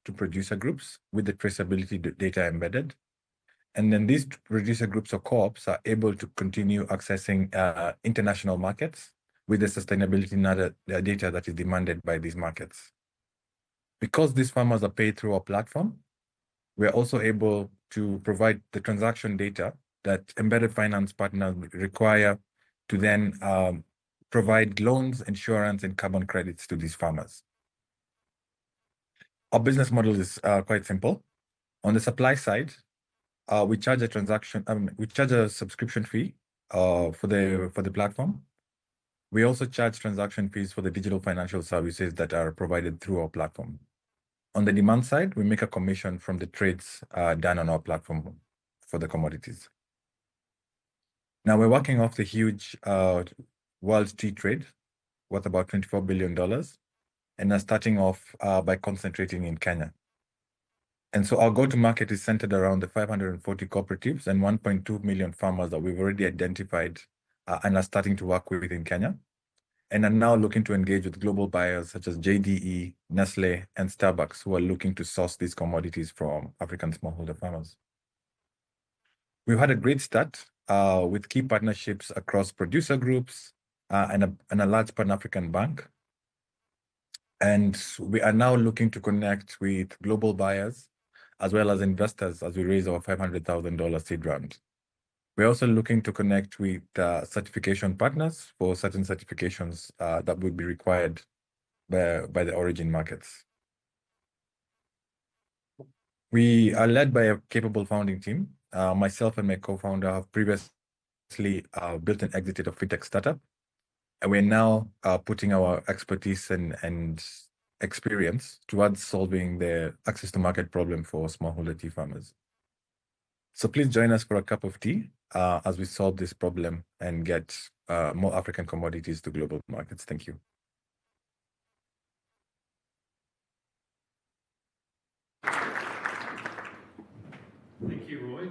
to producer groups with the traceability data embedded. And then these producer groups or co-ops are able to continue accessing international markets with the sustainability data that is demanded by these markets. Because these farmers are paid through our platform, we are also able to provide the transaction data that embedded finance partners require to then provide loans, insurance, and carbon credits to these farmers. Our business model is quite simple. On the supply side, we charge a subscription fee for the platform. We also charge transaction fees for the digital financial services that are provided through our platform. On the demand side, we make a commission from the trades done on our platform for the commodities. Now we're working off the huge world tea trade worth about $24 billion, and are starting off by concentrating in Kenya. And so our go-to-market is centered around the 540 cooperatives and 1.2 million farmers that we've already identified and are starting to work with in Kenya, and are now looking to engage with global buyers such as JDE, Nestle, and Starbucks, who are looking to source these commodities from African smallholder farmers. We've had a great start with key partnerships across producer groups and a large Pan-African bank. And we are now looking to connect with global buyers as well as investors as we raise our $500,000 seed round. We're also looking to connect with certification partners for certain certifications that would be required by the origin markets. We are led by a capable founding team. Myself and my co-founder have previously built and exited a FoodTech startup, and we're now putting our expertise and experience towards solving the access to market problem for smallholder tea farmers. So please join us for a cup of tea as we solve this problem and get more African commodities to global markets. Thank you. Thank you, Roy.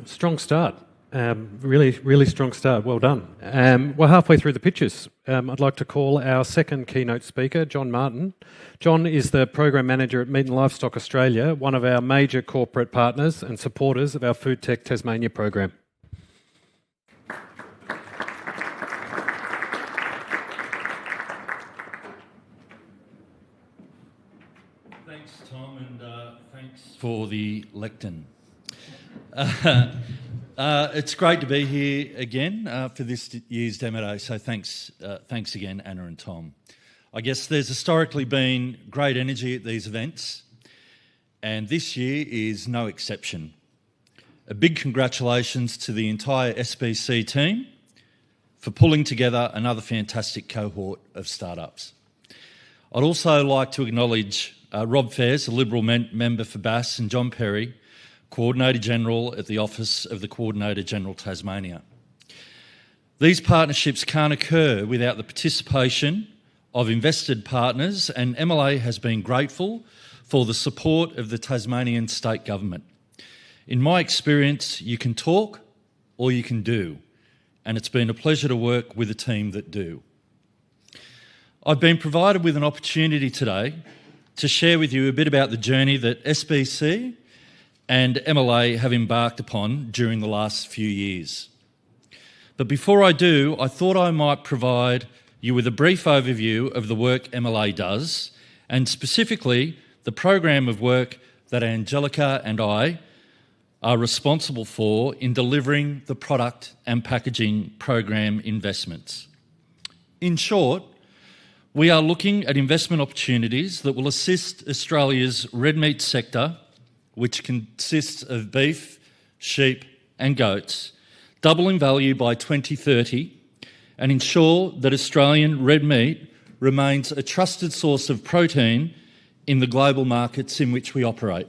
Strong start. Really strong start. Well done. We're halfway through the pitches. I'd like to call our second keynote speaker, John Martin. John is the Program Manager at Meat and Livestock Australia, one of our major corporate partners and supporters of our FoodTech Tasmania program. Thanks, Tom, and thanks for the lectern. It's great to be here again for this year's Demo Day, so thanks again, Anna and Tom. I guess there's historically been great energy at these events, and this year is no exception. A big congratulations to the entire SBC team for pulling together another fantastic cohort of startups. I'd also like to acknowledge Rob Fairs, a Liberal member for Bass, and John Perry, Coordinator General at the Office of the Coordinator General Tasmania. These partnerships can't occur without the participation of invested partners, and MLA has been grateful for the support of the Tasmanian State Government. In my experience, you can talk or you can do, and it's been a pleasure to work with a team that do. I've been provided with an opportunity today to share with you a bit about the journey that SBC and MLA have embarked upon during the last few years. But before I do, I thought I might provide you with a brief overview of the work MLA does, and specifically the program of work that Angelica and I are responsible for in delivering the product and packaging program investments. In short, we are looking at investment opportunities that will assist Australia's red meat sector, which consists of beef, sheep and goats, double in value by 2030 and ensure that Australian red meat remains a trusted source of protein in the global markets in which we operate.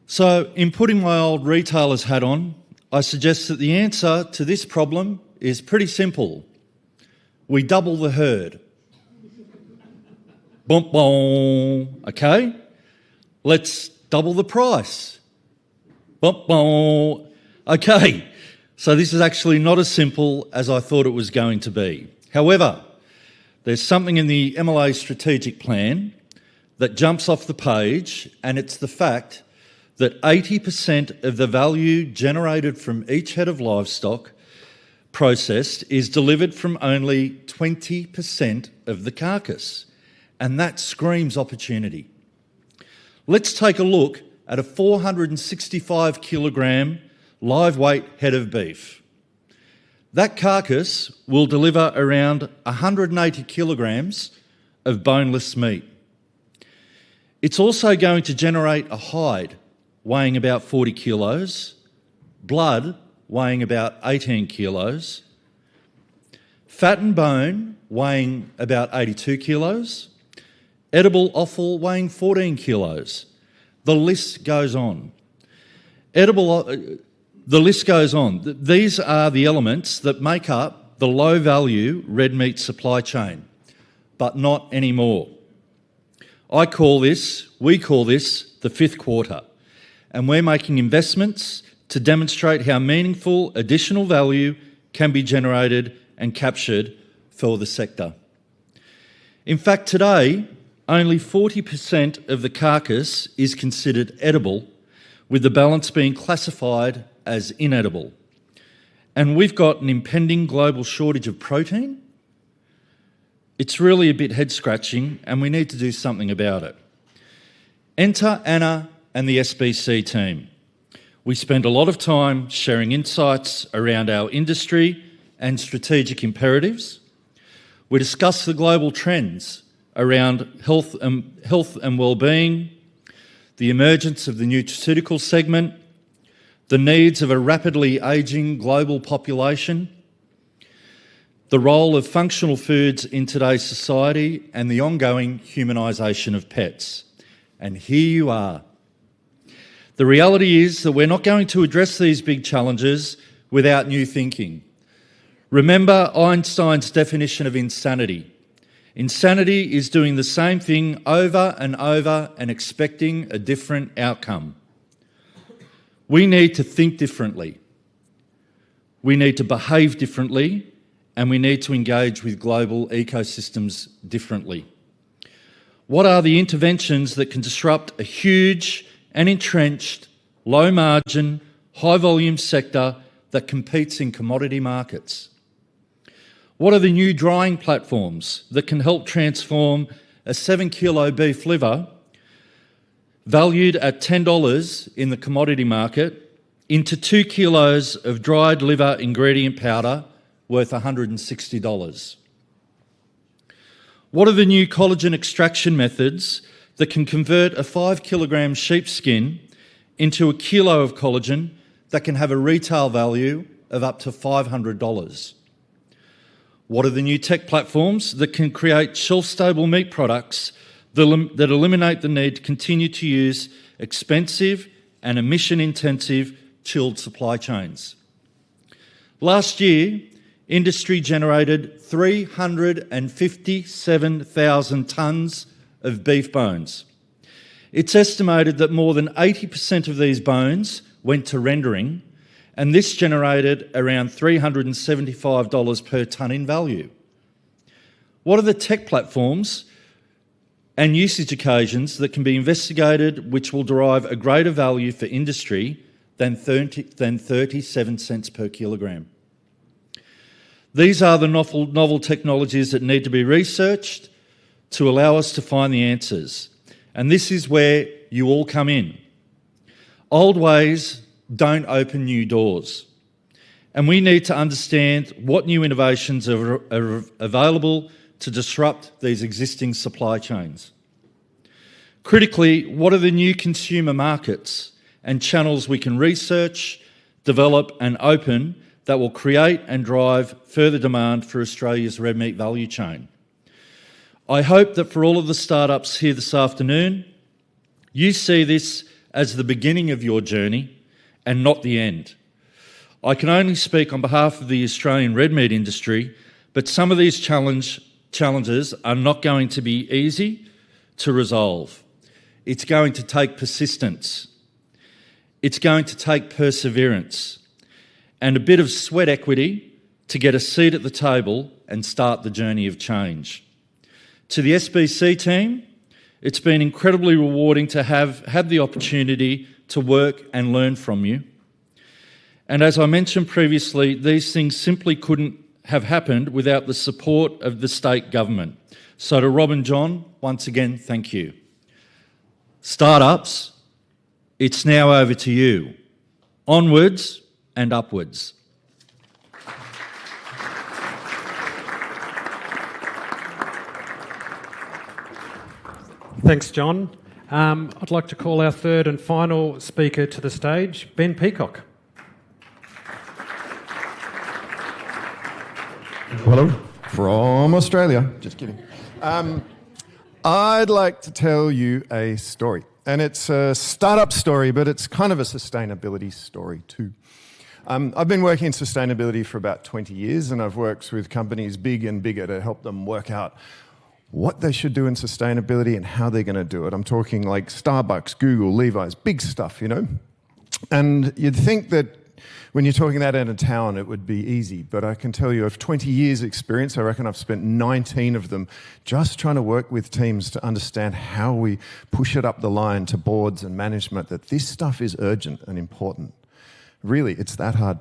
So, in putting my old retailer's hat on, I suggest that the answer to this problem is pretty simple. We double the herd. Bum, bum. Okay? Let's double the price. Bum, bum. Okay, So this is actually not as simple as I thought it was going to be. However, there's something in the MLA strategic plan that jumps off the page, and it's the fact that 80% of the value generated from each head of livestock processed is delivered from only 20% of the carcass, and that screams opportunity. Let's take a look at a 465 kilogram live weight head of beef. That carcass will deliver around 180 kilograms of boneless meat. It's also going to generate a hide weighing about 40 kilos, blood weighing about 18 kilos, fat and bone weighing about 82 kilos, edible offal weighing 14 kilos. The list goes on. The list goes on. These are the elements that make up the low-value red meat supply chain, but not anymore. We call this the fifth quarter, and we're making investments to demonstrate how meaningful additional value can be generated and captured for the sector. In fact, today, only 40% of the carcass is considered edible, with the balance being classified as inedible. And we've got an impending global shortage of protein. It's really a bit head-scratching, and we need to do something about it. Enter Anna and the SBC team. We spend a lot of time sharing insights around our industry and strategic imperatives. We discuss the global trends around health and well-being, the emergence of the nutraceutical segment, the needs of a rapidly ageing global population, the role of functional foods in today's society, and the ongoing humanisation of pets. And here you are. The reality is that we're not going to address these big challenges without new thinking. Remember Einstein's definition of insanity. Insanity is doing the same thing over and over and expecting a different outcome. We need to think differently. We need to behave differently, and we need to engage with global ecosystems differently. What are the interventions that can disrupt a huge and entrenched, low-margin, high-volume sector that competes in commodity markets? What are the new drying platforms that can help transform a 7-kilo beef liver, valued at $10 in the commodity market, into 2 kilos of dried liver ingredient powder worth $160? What are the new collagen extraction methods that can convert a 5-kilogram sheepskin into a kilo of collagen that can have a retail value of up to $500? What are the new tech platforms that can create shelf-stable meat products that eliminate the need to continue to use expensive and emission-intensive chilled supply chains? Last year, industry generated 357,000 tonnes of beef bones. It's estimated that more than 80% of these bones went to rendering, and this generated around $375 per tonne in value. What are the tech platforms and usage occasions that can be investigated which will derive a greater value for industry than 37 cents per kilogram? These are the novel technologies that need to be researched to allow us to find the answers. And this is where you all come in. Old ways don't open new doors. And we need to understand what new innovations are available to disrupt these existing supply chains. Critically, what are the new consumer markets and channels we can research, develop and open that will create and drive further demand for Australia's red meat value chain? I hope that for all of the startups here this afternoon, you see this as the beginning of your journey and not the end. I can only speak on behalf of the Australian red meat industry, but some of these challenges are not going to be easy to resolve. It's going to take persistence. It's going to take perseverance. and a bit of sweat equity to get a seat at the table and start the journey of change. To the SBC team, it's been incredibly rewarding to have had the opportunity to work and learn from you. And as I mentioned previously, these things simply couldn't have happened without the support of the state government. So to Rob and John, once again, thank you. Startups, it's now over to you. Onwards and upwards. Thanks, John. I'd like to call our third and final speaker to the stage, Ben Peacock. Hello, from Australia. Just kidding. I'd like to tell you a story. And it's a startup story, but it's kind of a sustainability story too. I've been working in sustainability for about 20 years, and I've worked with companies big and bigger to help them work out what they should do in sustainability and how they're going to do it. I'm talking like Starbucks, Google, Levi's, big stuff, you know. And you'd think that when you're talking that out of town, it would be easy. But I can tell you, of 20 years experience, I reckon I've spent 19 of them just trying to work with teams to understand how we push it up the line to boards and management that this stuff is urgent and important. Really, it's that hard.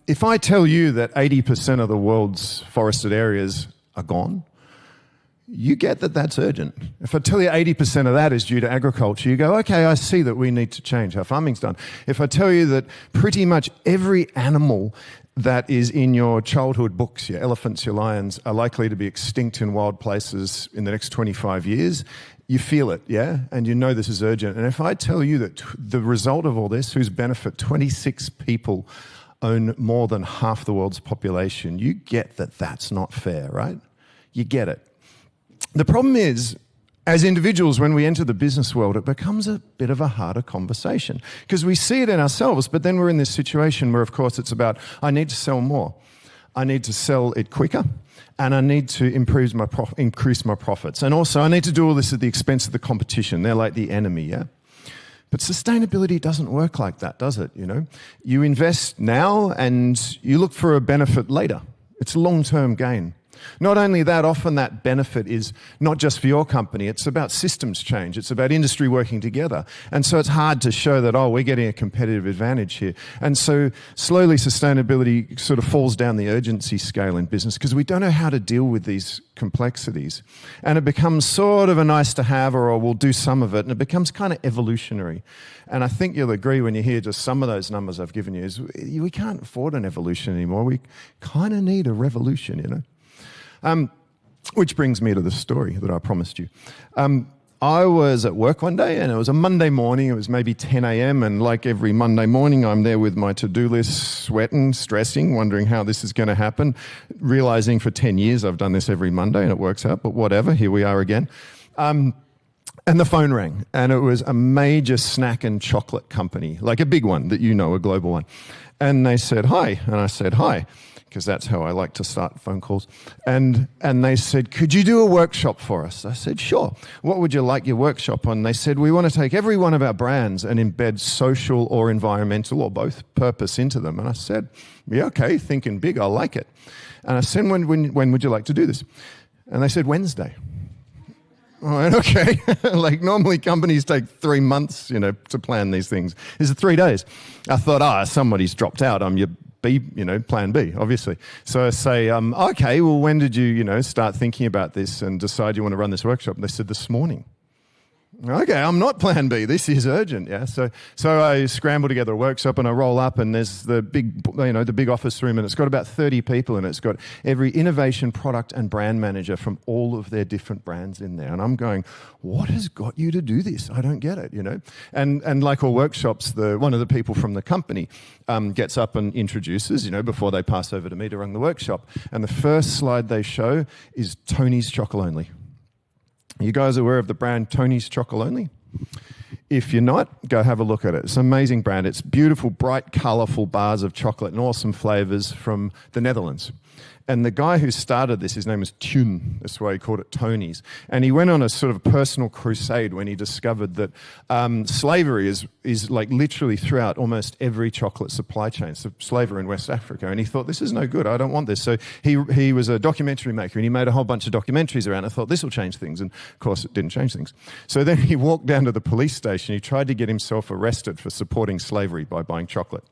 If I tell you that 80% of the world's forested areas are gone, you get that that's urgent. If I tell you 80% of that is due to agriculture, you go, okay, I see that we need to change how farming's done. If I tell you that pretty much every animal that is in your childhood books, your elephants, your lions, are likely to be extinct in wild places in the next 25 years, you feel it, yeah? And you know this is urgent. And if I tell you that the result of all this, whose benefit 26 people own more than half the world's population, you get that that's not fair, right? You get it. The problem is, as individuals, when we enter the business world, it becomes a bit of a harder conversation because we see it in ourselves, but then we're in this situation where, of course, it's about, I need to sell more. I need to sell it quicker, and I need to increase my profits. And also, I need to do all this at the expense of the competition. They're like the enemy, yeah? But sustainability doesn't work like that, does it? You know, you invest now and you look for a benefit later. It's long-term gain. Not only that, often that benefit is not just for your company, it's about systems change, it's about industry working together. And so it's hard to show that, oh, we're getting a competitive advantage here. And so slowly sustainability sort of falls down the urgency scale in business because we don't know how to deal with these complexities. And it becomes sort of a nice to have, or we'll do some of it, and it becomes kind of evolutionary. And I think you'll agree when you hear just some of those numbers I've given you, is we can't afford an evolution anymore. We kind of need a revolution, you know. Which brings me to the story that I promised you. I was at work one day, and it was a Monday morning. It was maybe 10 a.m, and like every Monday morning, I'm there with my to-do list, sweating, stressing, wondering how this is going to happen, realizing for 10 years I've done this every Monday, and it works out, but whatever, here we are again. And the phone rang, and it was a major snack and chocolate company, like a big one that you know, a global one. And they said, hi, and I said, hi, because that's how I like to start phone calls. And they said, could you do a workshop for us? I said, sure. What would you like your workshop on? They said, we want to take every one of our brands and embed social or environmental or both purpose into them. And I said, yeah, okay, thinking big, I like it. And I said, when would you like to do this? And they said, Wednesday. I went, okay. Like normally companies take 3 months, you know, to plan these things. This is 3 days. I thought, somebody's dropped out. I'm your B, you know, plan B, obviously. So I say, okay, well, when did you, start thinking about this and decide you want to run this workshop? And they said, this morning. Okay, I'm not plan B. This is urgent, yeah. So I scramble together a workshop and I roll up, and there's the big office room, and it's got about 30 people, and it's got every innovation, product, and brand manager from all of their different brands in there. And I'm going, what has got you to do this? I don't get it, you know. And like all workshops, one of the people from the company gets up and introduces, before they pass over to me to run the workshop. And the first slide they show is Tony's Chocolonely. You guys are aware of the brand Tony's Chocolonely? If you're not, go have a look at it. It's an amazing brand. It's beautiful, bright, colourful bars of chocolate and awesome flavours from the Netherlands. And the guy who started this, his name was Tune, that's why he called it Tony's. And he went on a sort of personal crusade when he discovered that slavery is like literally throughout almost every chocolate supply chain, so slavery in West Africa. And he thought, this is no good, I don't want this. So he was a documentary maker, and he made a whole bunch of documentaries around it. I thought, this will change things. And of course, it didn't change things. So then he walked down to the police station. He tried to get himself arrested for supporting slavery by buying chocolate.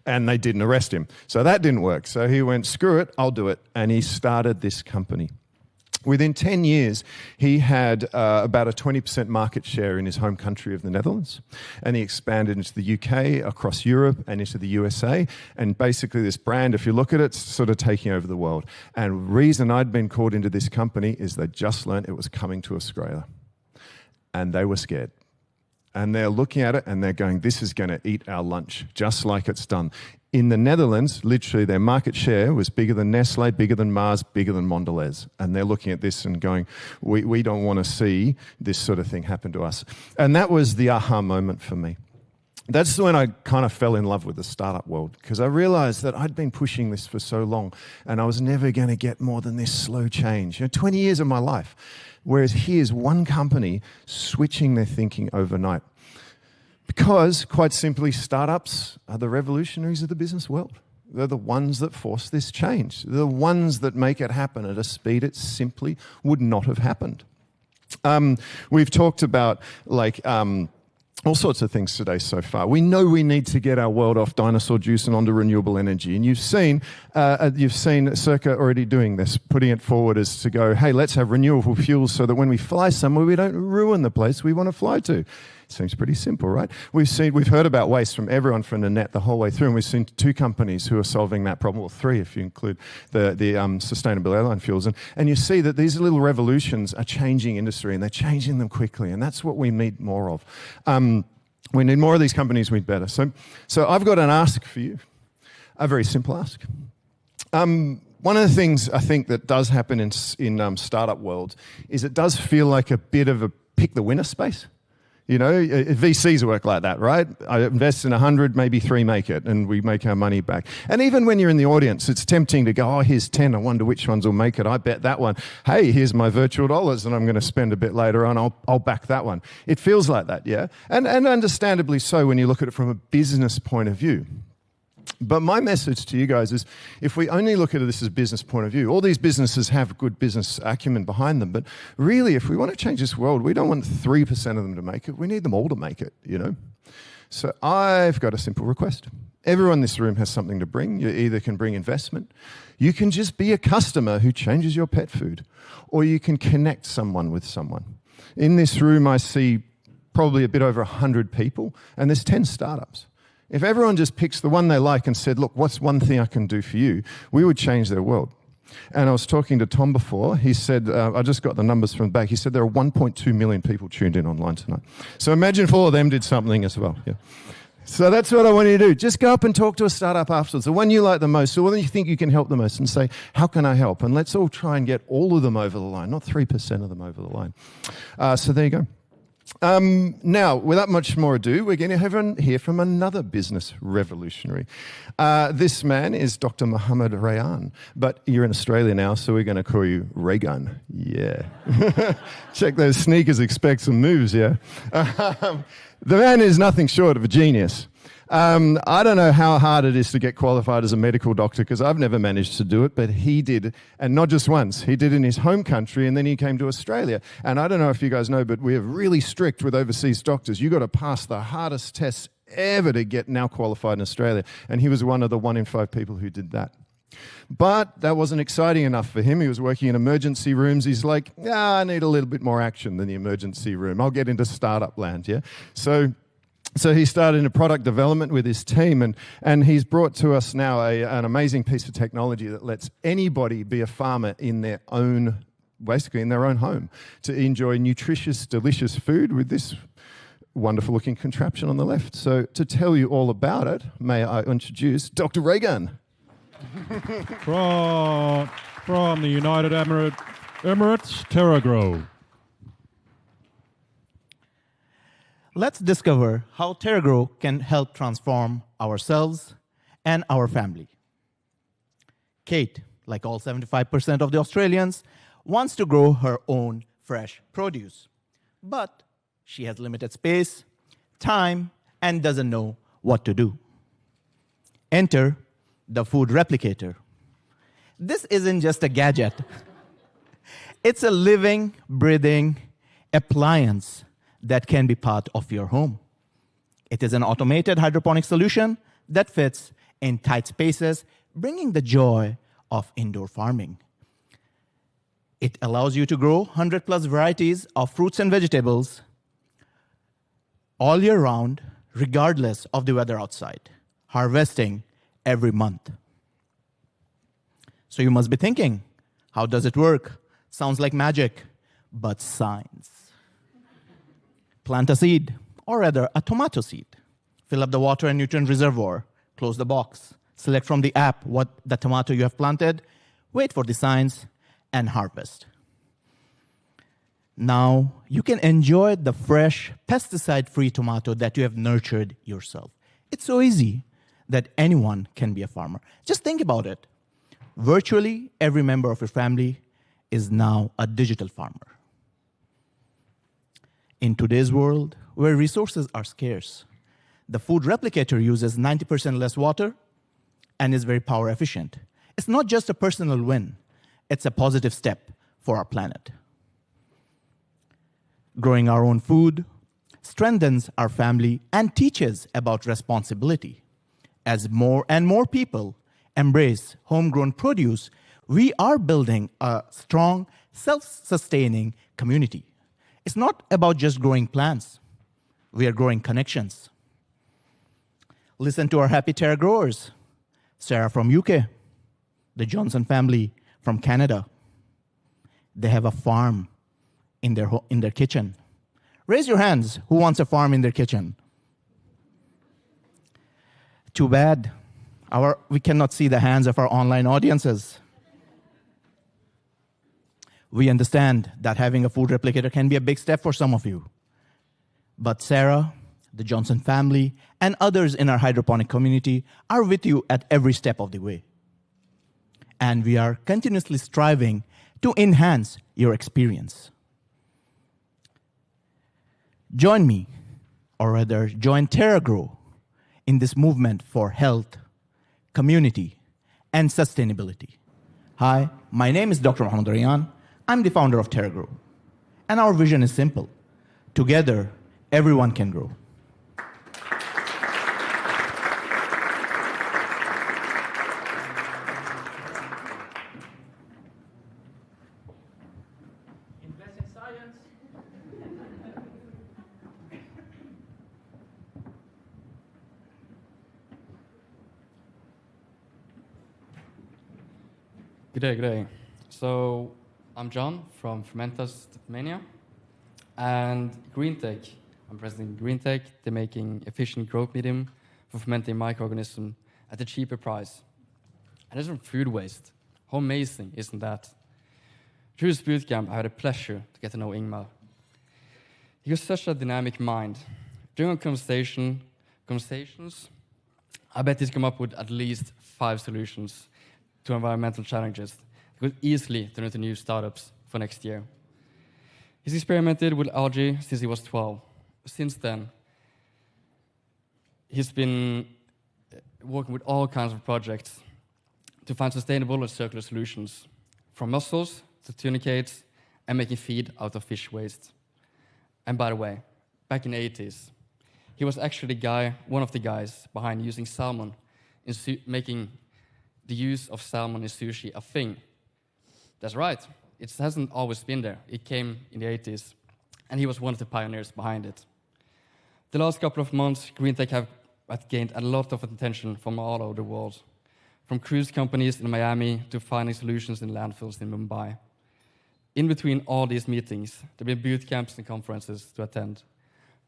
And they didn't arrest him. So that didn't work. So he went, screw it, I'll do it. And he started this company. Within 10 years, he had about a 20% market share in his home country of the Netherlands. And he expanded into the UK, across Europe, and into the USA. And basically this brand, if you look at it, it's sort of taking over the world. And the reason I'd been called into this company is they just learned it was coming to Australia. And they were scared. And they're looking at it and they're going, this is going to eat our lunch, just like it's done. In the Netherlands, literally their market share was bigger than Nestle, bigger than Mars, bigger than Mondelez. And they're looking at this and going, we don't want to see this sort of thing happen to us. And that was the aha moment for me. That's when I kind of fell in love with the startup world, because I realized that I'd been pushing this for so long and I was never going to get more than this slow change. 20 years of my life. Whereas here's one company switching their thinking overnight. Because, quite simply, startups are the revolutionaries of the business world. They're the ones that force this change. They're the ones that make it happen at a speed it simply would not have happened. We've talked about all sorts of things today so far. We know we need to get our world off dinosaur juice and onto renewable energy. And you've seen Circa already doing this, putting it forward as to go, hey, let's have renewable fuels so that when we fly somewhere, we don't ruin the place we want to fly to. Seems pretty simple, right? We've heard about waste from everyone from Nanette the whole way through, and we've seen 2 companies who are solving that problem, or 3 if you include the sustainable airline fuels. And you see that these little revolutions are changing industry, and they're changing them quickly, and that's what we need more of. We need more of these companies, we'd better. So I've got an ask for you, a very simple ask. One of the things I think that does happen in startup world is it does feel like a bit of a pick the winner space. You know, VCs work like that, right? I invest in 100, maybe 3 make it, and we make our money back. And even when you're in the audience, it's tempting to go, oh, here's 10, I wonder which ones will make it. I bet that one. Hey, here's my virtual dollars, and I'm going to spend a bit later on. I'll back that one. It feels like that, yeah? And understandably so when you look at it from a business point of view. But my message to you guys is, if we only look at this as a business point of view, all these businesses have good business acumen behind them, but really, if we want to change this world, we don't want 3% of them to make it. We need them all to make it, you know? So I've got a simple request. Everyone in this room has something to bring. You either can bring investment, you can just be a customer who changes your pet food, or you can connect someone with someone. In this room, I see probably a bit over 100 people, and there's 10 startups. If everyone just picks the one they like and said, look, what's one thing I can do for you, we would change their world. And I was talking to Tom before. He said, I just got the numbers from the back. He said there are 1.2 million people tuned in online tonight. So imagine if all of them did something as well. Yeah. So that's what I want you to do. Just go up and talk to a startup afterwards, the one you like the most, the one you think you can help the most, and say, how can I help? And let's all try and get all of them over the line, not 3% of them over the line. So there you go. Now, without much more ado, we're going to hear from another business revolutionary. This man is Dr. Mohammed Rayan, but you're in Australia now, so we're going to call you Raygun. Yeah. Check those sneakers, expect some moves, yeah? The man is nothing short of a genius. I don't know how hard it is to get qualified as a medical doctor, because I've never managed to do it, but he did, and not just once. He did in his home country, and then he came to Australia. And I don't know if you guys know, but we're really strict with overseas doctors. You've got to pass the hardest tests ever to get now qualified in Australia. And he was one of the 1 in 5 people who did that. But that wasn't exciting enough for him. He was working in emergency rooms. He's like, I need a little bit more action than the emergency room. I'll get into startup land, yeah? So he started in product development with his team, and he's brought to us now an amazing piece of technology that lets anybody be a farmer in their own, basically in their own home, to enjoy nutritious, delicious food with this wonderful looking contraption on the left. So to tell you all about it, may I introduce Dr. Raygun. From the United Emirates, Terragrow. Let's discover how Terragrow can help transform ourselves and our family. Kate, like all 75% of the Australians, wants to grow her own fresh produce. But she has limited space, time, and doesn't know what to do. Enter the food replicator. This isn't just a gadget. It's a living, breathing appliance that can be part of your home. It is an automated hydroponic solution that fits in tight spaces, bringing the joy of indoor farming. It allows you to grow 100+ varieties of fruits and vegetables all year round, regardless of the weather outside, harvesting every month. So you must be thinking, how does it work? Sounds like magic, but science. Plant a seed, or rather a tomato seed. Fill up the water and nutrient reservoir, close the box, select from the app what the tomato you have planted, wait for the signs, and harvest. Now you can enjoy the fresh, pesticide-free tomato that you have nurtured yourself. It's so easy that anyone can be a farmer. Just think about it. Virtually every member of your family is now a digital farmer. In today's world, where resources are scarce, the food replicator uses 90% less water and is very power efficient. It's not just a personal win, it's a positive step for our planet. Growing our own food strengthens our family and teaches about responsibility. As more and more people embrace homegrown produce, we are building a strong, self-sustaining community. It's not about just growing plants. We are growing connections. Listen to our happy Terragrowers. Sarah from UK, the Johnson family from Canada. They have a farm in their kitchen. Raise your hands, who wants a farm in their kitchen? Too bad. We cannot see the hands of our online audiences. We understand that having a food replicator can be a big step for some of you. But Sarah, the Johnson family, and others in our hydroponic community are with you at every step of the way. And we are continuously striving to enhance your experience. Join me, or rather join Terragrow in this movement for health, community, and sustainability. Hi, my name is Dr. Mohammad Rayan. I'm the founder of Terragrow. And our vision is simple. Together, everyone can grow. Invest in science. Good day. So I'm John from Fermentas, Tasmania, and GreenTech. I'm president of GreenTech. They're making efficient growth medium for fermenting microorganisms at a cheaper price. And it's from food waste. How amazing isn't that? Through this bootcamp, I had a pleasure to get to know Ingmar. He was such a dynamic mind. During our conversations, I bet he's come up with at least 5 solutions to environmental challenges. He could easily turn into new startups for next year. He's experimented with algae since he was 12. Since then, he's been working with all kinds of projects to find sustainable and circular solutions, from mussels to tunicates and making feed out of fish waste. And by the way, back in the 80s, he was actually one of the guys behind using salmon in making the use of salmon in sushi a thing. That's right. It hasn't always been there. It came in the 80s, and he was one of the pioneers behind it. The last couple of months, GreenTech have gained a lot of attention from all over the world, from cruise companies in Miami to finding solutions in landfills in Mumbai. In between all these meetings, there have been boot camps and conferences to attend,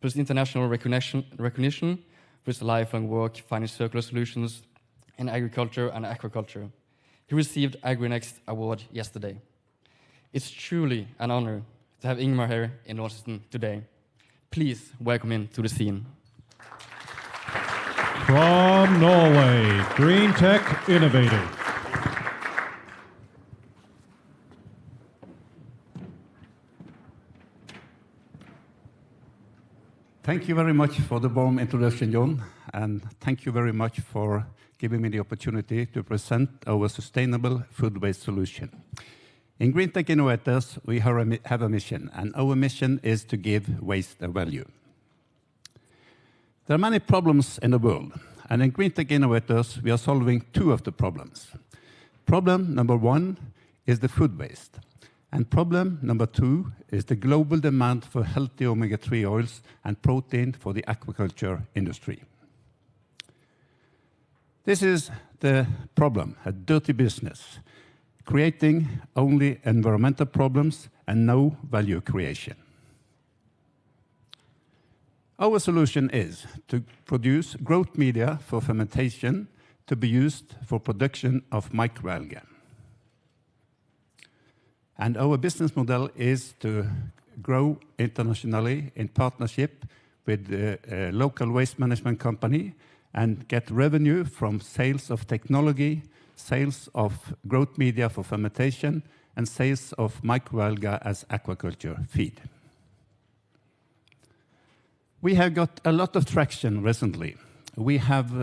plus international recognition for his lifelong work finding circular solutions in agriculture and aquaculture. He received AgriNext Award yesterday. It's truly an honor to have Ingmar here in Launceston today. Please welcome him to the scene. From Norway, GreenTech Innovators. Thank you very much for the warm introduction, John, and thank you very much for giving me the opportunity to present our sustainable food waste solution. In GreenTech Innovators, we have a mission, and our mission is to give waste a value. There are many problems in the world, and in GreenTech Innovators, we are solving two of the problems. Problem number one is the food waste. And problem number two is the global demand for healthy omega-3 oils and protein for the aquaculture industry. This is the problem, a dirty business, creating only environmental problems and no value creation. Our solution is to produce growth media for fermentation to be used for production of microalgae. And our business model is to grow internationally in partnership with a local waste management company and get revenue from sales of technology, sales of growth media for fermentation, and sales of microalgae as aquaculture feed. We have got a lot of traction recently. We have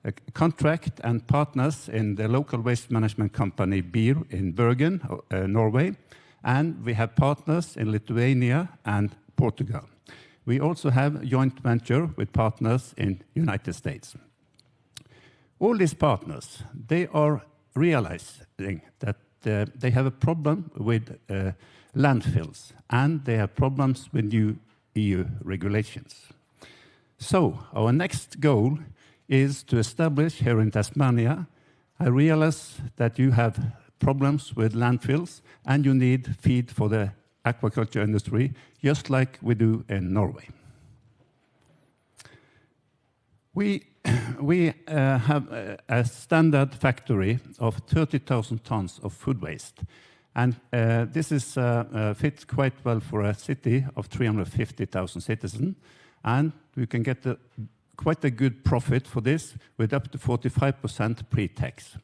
a contract and partners in the local waste management company Beer in Bergen, Norway, and we have partners in Lithuania and Portugal. We also have a joint venture with partners in United States. All these partners, they are realizing that they have a problem with landfills, and they have problems with new EU regulations. So our next goal is to establish here in Tasmania. I realize that you have problems with landfills and you need feed for the aquaculture industry, just like we do in Norway. We have a standard factory of 30,000 tons of food waste. And this is fits quite well for a city of 350,000 citizens. And we can get quite a good profit for this with up to 45% pre-tax.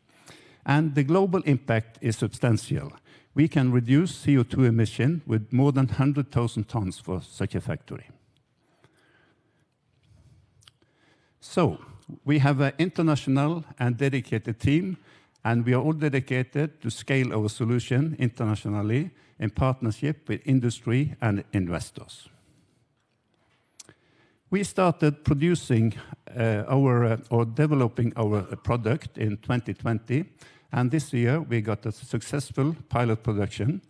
And the global impact is substantial. We can reduce CO2 emission with more than 100,000 tons for such a factory. So we have an international and dedicated team, and we are all dedicated to scale our solution internationally in partnership with industry and investors. We started producing or developing our product in 2020, and this year we got a successful pilot production,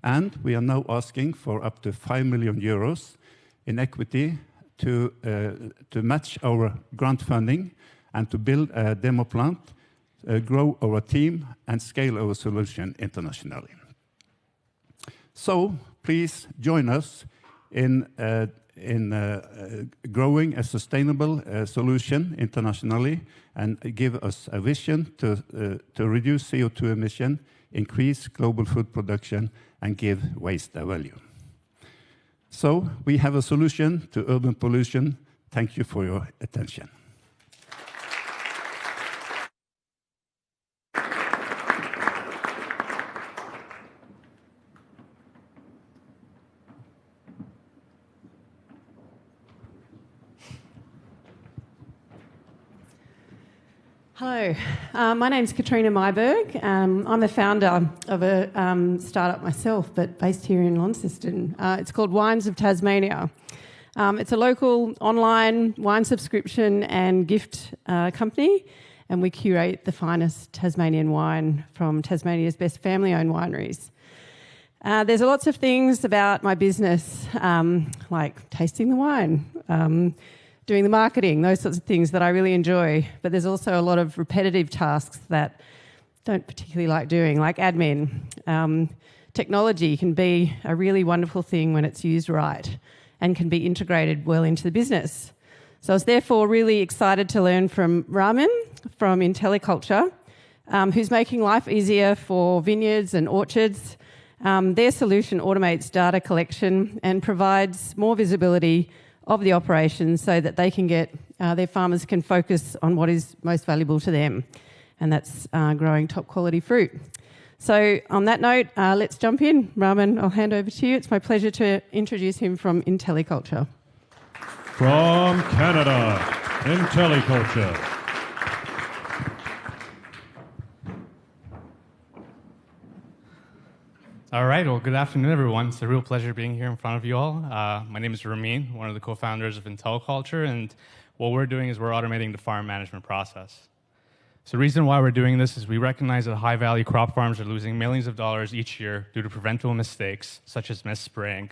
and we are now asking for up to 5 million euros in equity to match our grant funding and to build a demo plant, grow our team, and scale our solution internationally. So please join us in growing a sustainable solution internationally and give us a vision to reduce CO2 emission, increase global food production, and give waste a value. So we have a solution to urban pollution. Thank you for your attention. Hello, my name's Katrina Myberg. I'm the founder of a startup myself, but based here in Launceston. It's called Wines of Tasmania. It's a local online wine subscription and gift company, and we curate the finest Tasmanian wine from Tasmania's best family-owned wineries. There's lots of things about my business, like tasting the wine, doing the marketing, those sorts of things that I really enjoy. But there's also a lot of repetitive tasks that I don't particularly like doing, like admin. Technology can be a really wonderful thing when it's used right and can be integrated well into the business. So I was therefore really excited to learn from Ramin from IntelliCulture, who's making life easier for vineyards and orchards. Their solution automates data collection and provides more visibility of the operations so that they can get, their farmers can focus on what is most valuable to them, and that's growing top quality fruit. So on that note, let's jump in. Ramin, I'll hand over to you. It's my pleasure to introduce him from IntelliCulture. From Canada, IntelliCulture. All right, well, good afternoon, everyone. It's a real pleasure being here in front of you all. My name is Ramin, one of the co-founders of IntelliCulture, and what we're doing is we're automating the farm management process. So the reason why we're doing this is we recognize that high-value crop farms are losing millions of dollars each year due to preventable mistakes, such as misspraying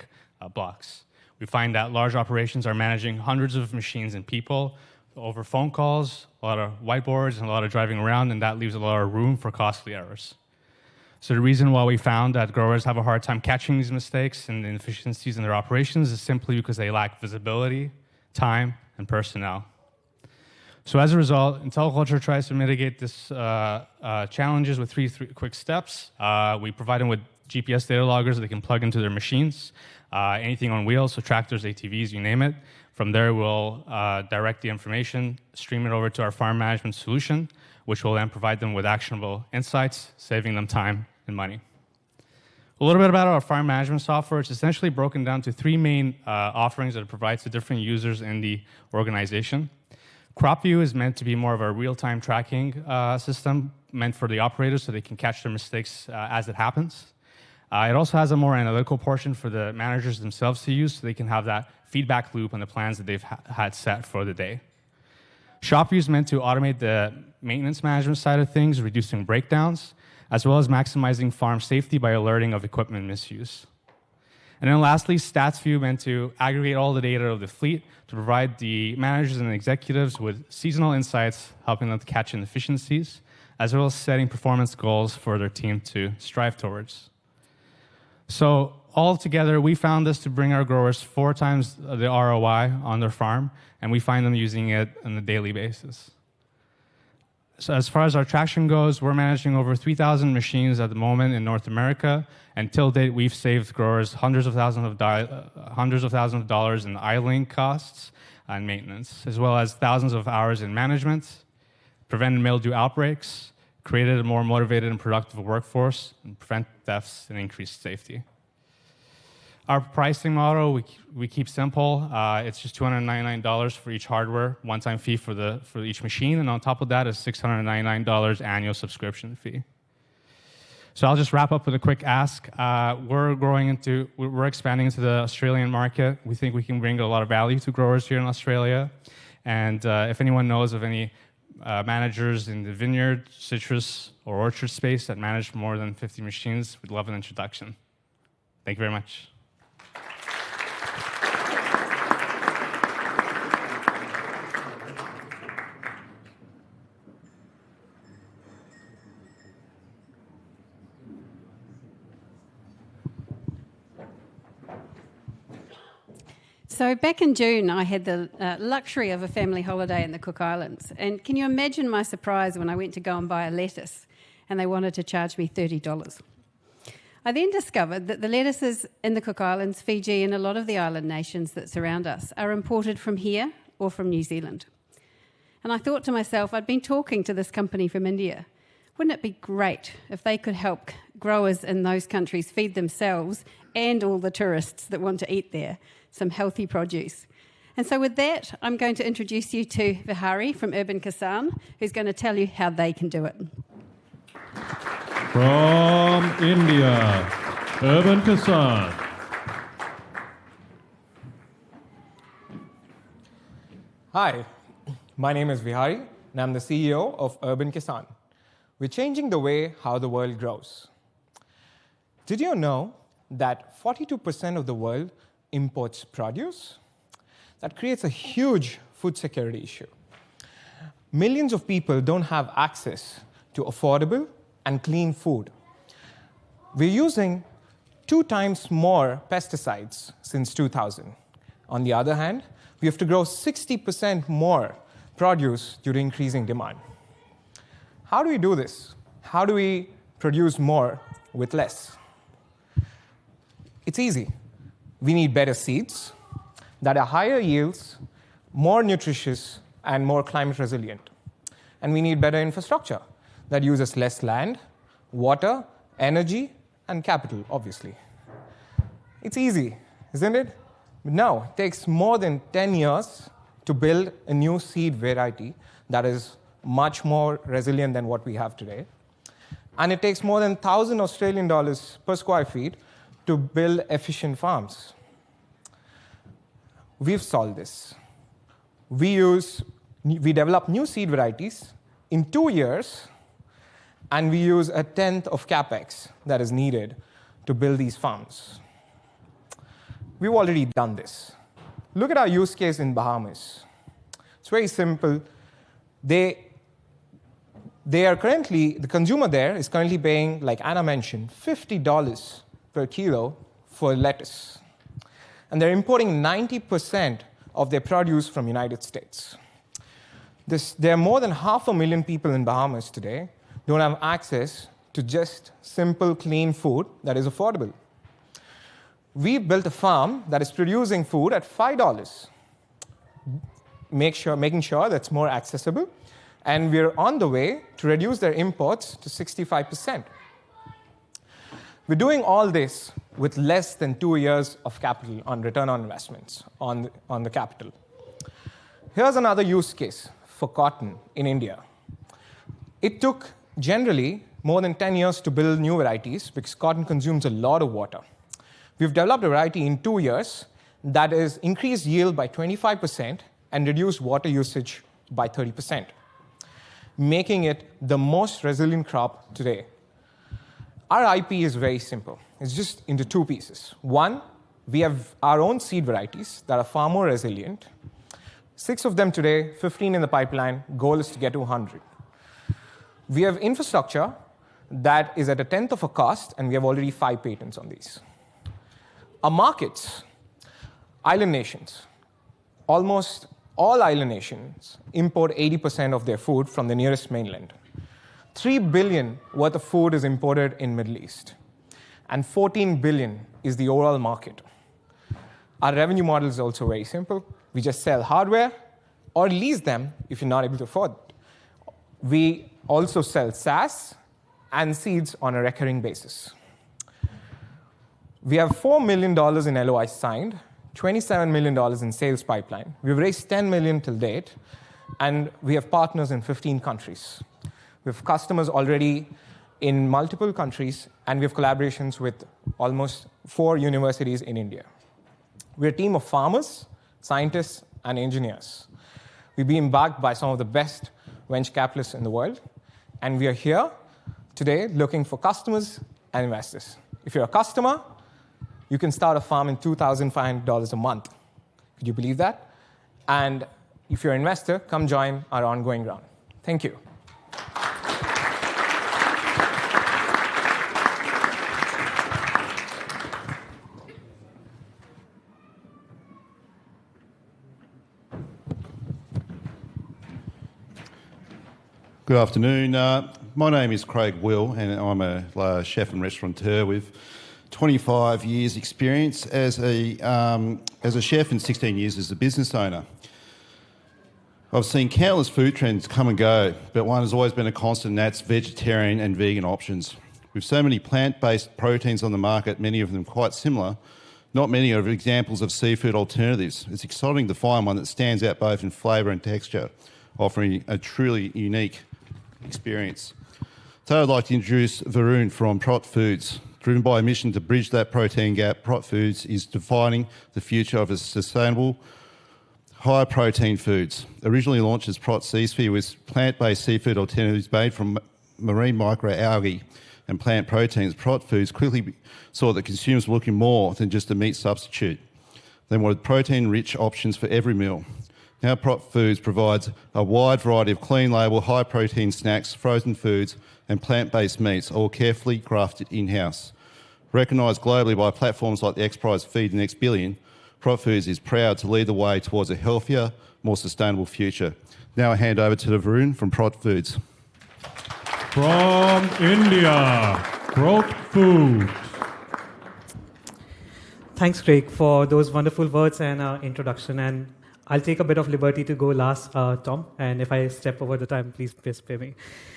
blocks. We find that large operations are managing hundreds of machines and people over phone calls, a lot of whiteboards, and a lot of driving around, and that leaves a lot of room for costly errors. So the reason why we found that growers have a hard time catching these mistakes and inefficiencies in their operations is simply because they lack visibility, time, and personnel. So as a result, IntelliCulture tries to mitigate this challenges with three quick steps. We provide them with GPS data loggers that they can plug into their machines, anything on wheels, so tractors, ATVs, you name it. From there, we'll direct the information, stream it over to our farm management solution, which will then provide them with actionable insights, saving them time and money. A little bit about our farm management software. It's essentially broken down to three main offerings that it provides to different users in the organization. CropView is meant to be more of a real-time tracking system meant for the operators so they can catch their mistakes as it happens. It also has a more analytical portion for the managers themselves to use so they can have that feedback loop on the plans that they've had set for the day. ShopView is meant to automate the maintenance management side of things, reducing breakdowns, as well as maximizing farm safety by alerting of equipment misuse. And then lastly, StatsView meant to aggregate all the data of the fleet to provide the managers and executives with seasonal insights, helping them to catch inefficiencies, as well as setting performance goals for their team to strive towards. So altogether, we found this to bring our growers 4 times the ROI on their farm, and we find them using it on a daily basis. So as far as our traction goes, we're managing over 3,000 machines at the moment in North America, and till date, we've saved growers hundreds of thousands of dollars in idling costs and maintenance, as well as thousands of hours in management, prevented mildew outbreaks, created a more motivated and productive workforce, and prevent thefts and increased safety. Our pricing model, we keep simple. It's just $299 for each hardware, one-time fee for each machine, and on top of that is $699 annual subscription fee. So I'll just wrap up with a quick ask. We're expanding into the Australian market. We think we can bring a lot of value to growers here in Australia. And if anyone knows of any managers in the vineyard, citrus, or orchard space that manage more than 50 machines, we'd love an introduction. Thank you very much. So back in June, I had the luxury of a family holiday in the Cook Islands. And can you imagine my surprise when I went to go and buy a lettuce and they wanted to charge me $30? I then discovered that the lettuces in the Cook Islands, Fiji, and a lot of the island nations that surround us are imported from here or from New Zealand. And I thought to myself, I'd been talking to this company from India. Wouldn't it be great if they could help growers in those countries feed themselves and all the tourists that want to eat there some healthy produce? And so with that, I'm going to introduce you to Vihari from Urban Kissan, who's going to tell you how they can do it. From India, Urban Kissan. Hi, my name is Vihari, and I'm the CEO of Urban Kissan. We're changing the way how the world grows. Did you know that 42% of the world imports produce? That creates a huge food security issue. Millions of people don't have access to affordable and clean food. We're using 2 times more pesticides since 2000. On the other hand, we have to grow 60% more produce due to increasing demand. How do we do this? How do we produce more with less? It's easy. We need better seeds that are higher yields, more nutritious, and more climate resilient. And we need better infrastructure that uses less land, water, energy, and capital, obviously. It's easy, isn't it? But no, it takes more than 10 years to build a new seed variety that is much more resilient than what we have today. And it takes more than 1,000 Australian dollars per square feet to build efficient farms. We've solved this. We develop new seed varieties in 2 years, and we use a tenth of capex that is needed to build these farms. We've already done this. Look at our use case in Bahamas. It's very simple. The consumer there is currently paying, like Anna mentioned, $50 per kilo for lettuce. And they're importing 90% of their produce from the United States. There are more than 500,000 people in Bahamas today who don't have access to just simple, clean food that is affordable. We built a farm that is producing food at $5, making sure that's more accessible, and we're on the way to reduce their imports to 65%. We're doing all this with less than 2 years of capital on return on investments on the capital. Here's another use case for cotton in India. It took generally more than 10 years to build new varieties because cotton consumes a lot of water. We've developed a variety in 2 years that has increased yield by 25% and reduced water usage by 30%, making it the most resilient crop today. Our IP is very simple. It's just into 2 pieces. One, we have our own seed varieties that are far more resilient. 6 of them today, 15 in the pipeline. Goal is to get to 100. We have infrastructure that is at a tenth of a cost, and we have already 5 patents on these. Our markets, island nations, almost all island nations import 80% of their food from the nearest mainland. 3 billion worth of food is imported in Middle East, and 14 billion is the overall market. Our revenue model is also very simple. We just sell hardware or lease them if you're not able to afford it. We also sell SaaS and seeds on a recurring basis. We have $4 million in LOI signed, $27 million in sales pipeline. We've raised $10 million till date, and we have partners in 15 countries. We have customers already in multiple countries, and we have collaborations with almost 4 universities in India. We're a team of farmers, scientists, and engineers. We've been backed by some of the best venture capitalists in the world, and we are here today looking for customers and investors. If you're a customer, you can start a farm in $2,500 a month. Could you believe that? And if you're an investor, come join our ongoing round. Thank you. Good afternoon. My name is Craig Will, and I'm a chef and restaurateur with 25 years' experience as a chef and 16 years as a business owner. I've seen countless food trends come and go, but one has always been a constant, and that's vegetarian and vegan options. With so many plant-based proteins on the market, many of them quite similar, not many are examples of seafood alternatives. It's exciting to find one that stands out both in flavour and texture, offering a truly unique experience. So I'd like to introduce Varun from Prot Foods. Driven by a mission to bridge that protein gap, Prot Foods is defining the future of a sustainable, high-protein foods. Originally launched as Prot Seasphere with plant-based seafood alternatives made from marine microalgae and plant proteins, Prot Foods quickly saw that consumers were looking more than just a meat substitute. They wanted protein-rich options for every meal. Now Prot Foods provides a wide variety of clean-label, high-protein snacks, frozen foods and plant-based meats, all carefully crafted in-house. Recognised globally by platforms like the XPRIZE Feed the Next Billion, Prot Foods is proud to lead the way towards a healthier, more sustainable future. Now I hand over to Varun from Prot Foods. From India, Prot Foods. Thanks, Craig, for those wonderful words and introduction. And I'll take a bit of liberty to go last, Tom, and if I step over the time, please spare me.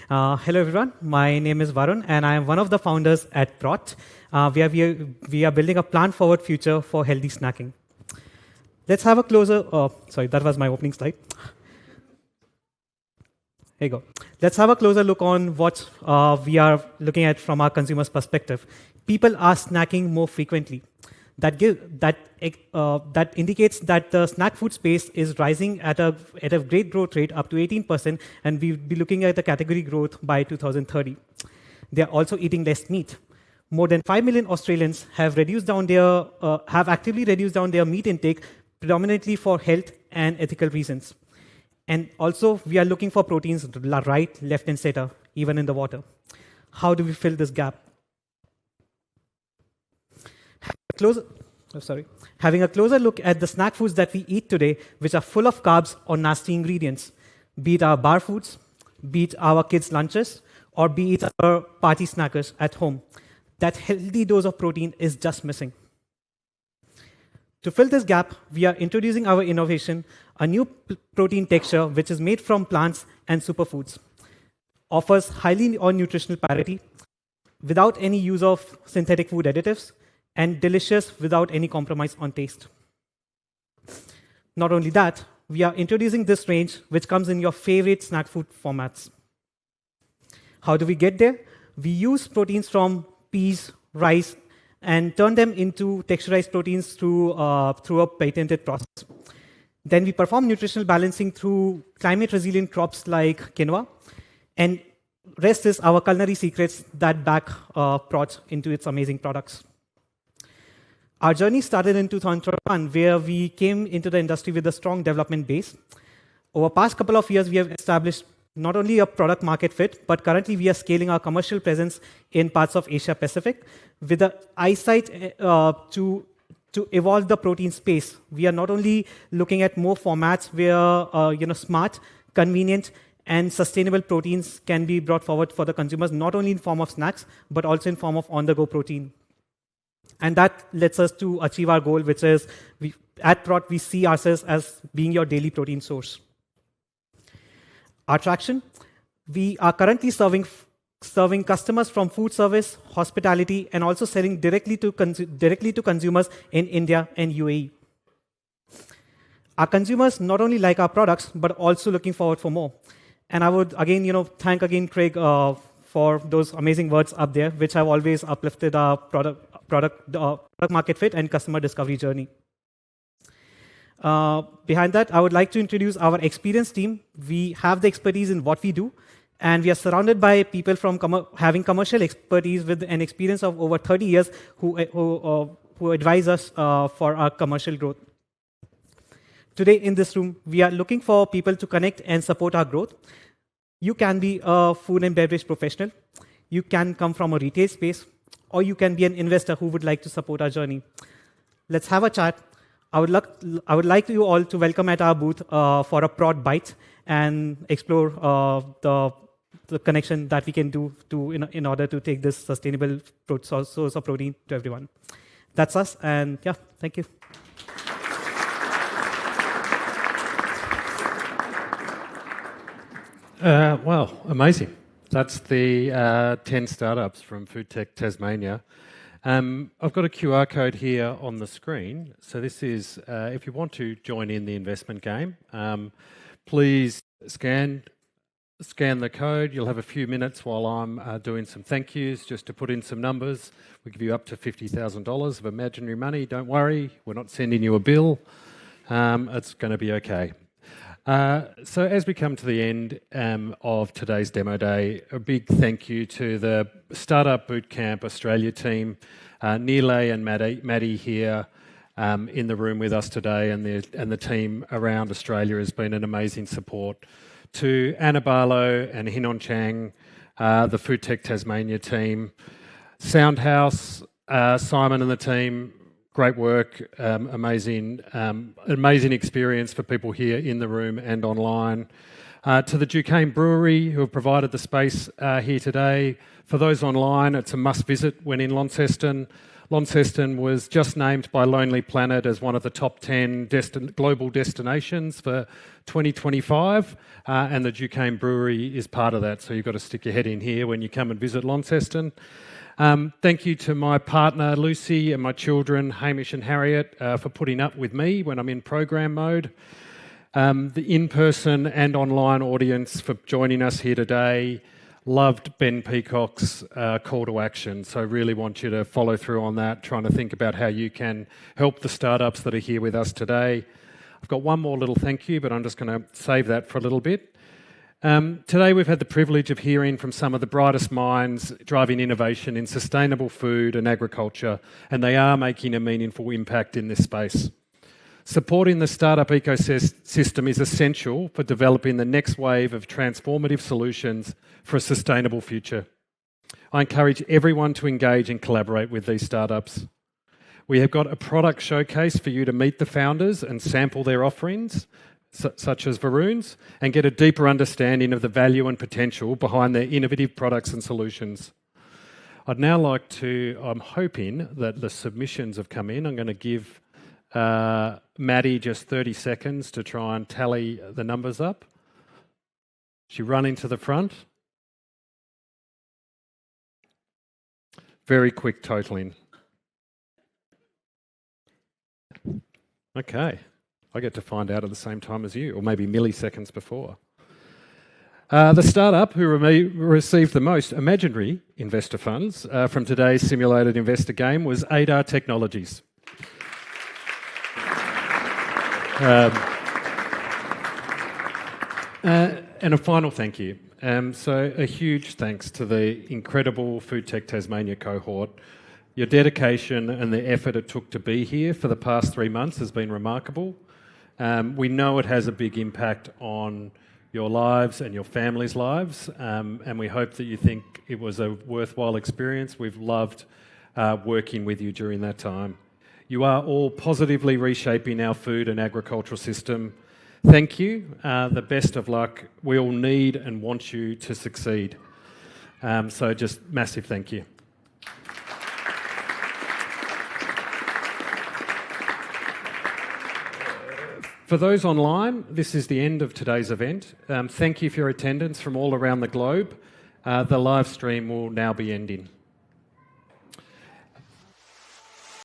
Hello, everyone. My name is Varun, and I am one of the founders at Prot. We are building a plant-forward future for healthy snacking. Let's have a closer, sorry, that was my opening slide. Here you go. Let's have a closer look on what we are looking at from our consumer's perspective. People are snacking more frequently. That indicates that the snack food space is rising at a great growth rate, up to 18%, and we'll be looking at the category growth by 2030. They're also eating less meat. More than 5 million Australians have actively reduced down their meat intake, predominantly for health and ethical reasons. And also, we are looking for proteins right, left, and center, even in the water. How do we fill this gap? Having a closer look at the snack foods that we eat today, which are full of carbs or nasty ingredients, be it our bar foods, be it our kids' lunches, or be it our party snackers at home. That healthy dose of protein is just missing. To fill this gap, we are introducing our innovation, a new protein texture which is made from plants and superfoods, offers highly on nutritional parity, without any use of synthetic food additives, and delicious without any compromise on taste. Not only that, we are introducing this range which comes in your favorite snack food formats. How do we get there? We use proteins from peas, rice, and turn them into texturized proteins through a patented process. Then we perform nutritional balancing through climate-resilient crops like quinoa, and rest is our culinary secrets that back Prot into its amazing products. Our journey started in 2021, where we came into the industry with a strong development base. Over the past couple of years, we have established not only a product market fit, but currently we are scaling our commercial presence in parts of Asia Pacific with the eyesight to evolve the protein space. We are not only looking at more formats where smart, convenient, and sustainable proteins can be brought forward for the consumers, not only in form of snacks, but also in form of on-the-go protein. And that lets us to achieve our goal, which is at Prot, we see ourselves as being your daily protein source. Our traction, we are currently serving customers from food service, hospitality, and also selling directly to consumers in India and UAE. Our consumers not only like our products, but also looking forward for more. And I would again, thank again Craig for those amazing words up there, which have always uplifted our product market fit and customer discovery journey. Behind that, I would like to introduce our experienced team. We have the expertise in what we do, and we are surrounded by people from having commercial expertise with an experience of over 30 years who advise us for our commercial growth. Today in this room, we are looking for people to connect and support our growth. You can be a food and beverage professional. You can come from a retail space, or you can be an investor who would like to support our journey. Let's have a chat. I would like you all to welcome at our booth for a Prot Bite and explore the connection that we can do in order to take this sustainable source of protein to everyone. That's us, and yeah, thank you. Well, amazing. That's the 10 startups from FoodTech Tasmania. I've got a QR code here on the screen. So this is, if you want to join in the investment game, please scan the code. You'll have a few minutes while I'm doing some thank yous just to put in some numbers. We give you up to $50,000 of imaginary money. Don't worry, we're not sending you a bill. It's going to be okay. So as we come to the end of today's demo day, a big thank you to the Startup Bootcamp Australia team, Nile and Maddie here in the room with us today, and the team around Australia has been an amazing support. To Anna Barlow and Hinon Chang, the FoodTech Tasmania team, Soundhouse, Simon and the team, great work, amazing experience for people here in the room and online. To the Duquesne Brewery, who have provided the space here today. For those online, it's a must visit when in Launceston. Launceston was just named by Lonely Planet as one of the top 10 global destinations for 2025, and the Duquesne Brewery is part of that, so you've got to stick your head in here when you come and visit Launceston. Thank you to my partner Lucy and my children Hamish and Harriet for putting up with me when I'm in program mode. The in-person and online audience for joining us here today. Loved Ben Peacock's call to action, so really want you to follow through on that, trying to think about how you can help the startups that are here with us today. I've got one more little thank you, but I'm just going to save that for a little bit. Today we've had the privilege of hearing from some of the brightest minds driving innovation in sustainable food and agriculture, and they are making a meaningful impact in this space. Supporting the startup ecosystem is essential for developing the next wave of transformative solutions for a sustainable future. I encourage everyone to engage and collaborate with these startups. We have got a product showcase for you to meet the founders and sample their offerings, such as Varun's, and get a deeper understanding of the value and potential behind their innovative products and solutions. I'd now like to, I'm hoping that the submissions have come in. I'm going to give Maddie just 30 seconds to try and tally the numbers up. She run into the front. Very quick totaling. Okay. I get to find out at the same time as you, or maybe milliseconds before. The startup who received the most imaginary investor funds from today's simulated investor game was Adar Technologies. And a final thank you. So a huge thanks to the incredible FoodTech Tasmania cohort. Your dedication and the effort it took to be here for the past 3 months has been remarkable. We know it has a big impact on your lives and your families' lives, and we hope that you think it was a worthwhile experience. We've loved working with you during that time. You are all positively reshaping our food and agricultural system. Thank you. The best of luck. We all need and want you to succeed. So just massive thank you. For those online, this is the end of today's event. Thank you for your attendance from all around the globe. The live stream will now be ending.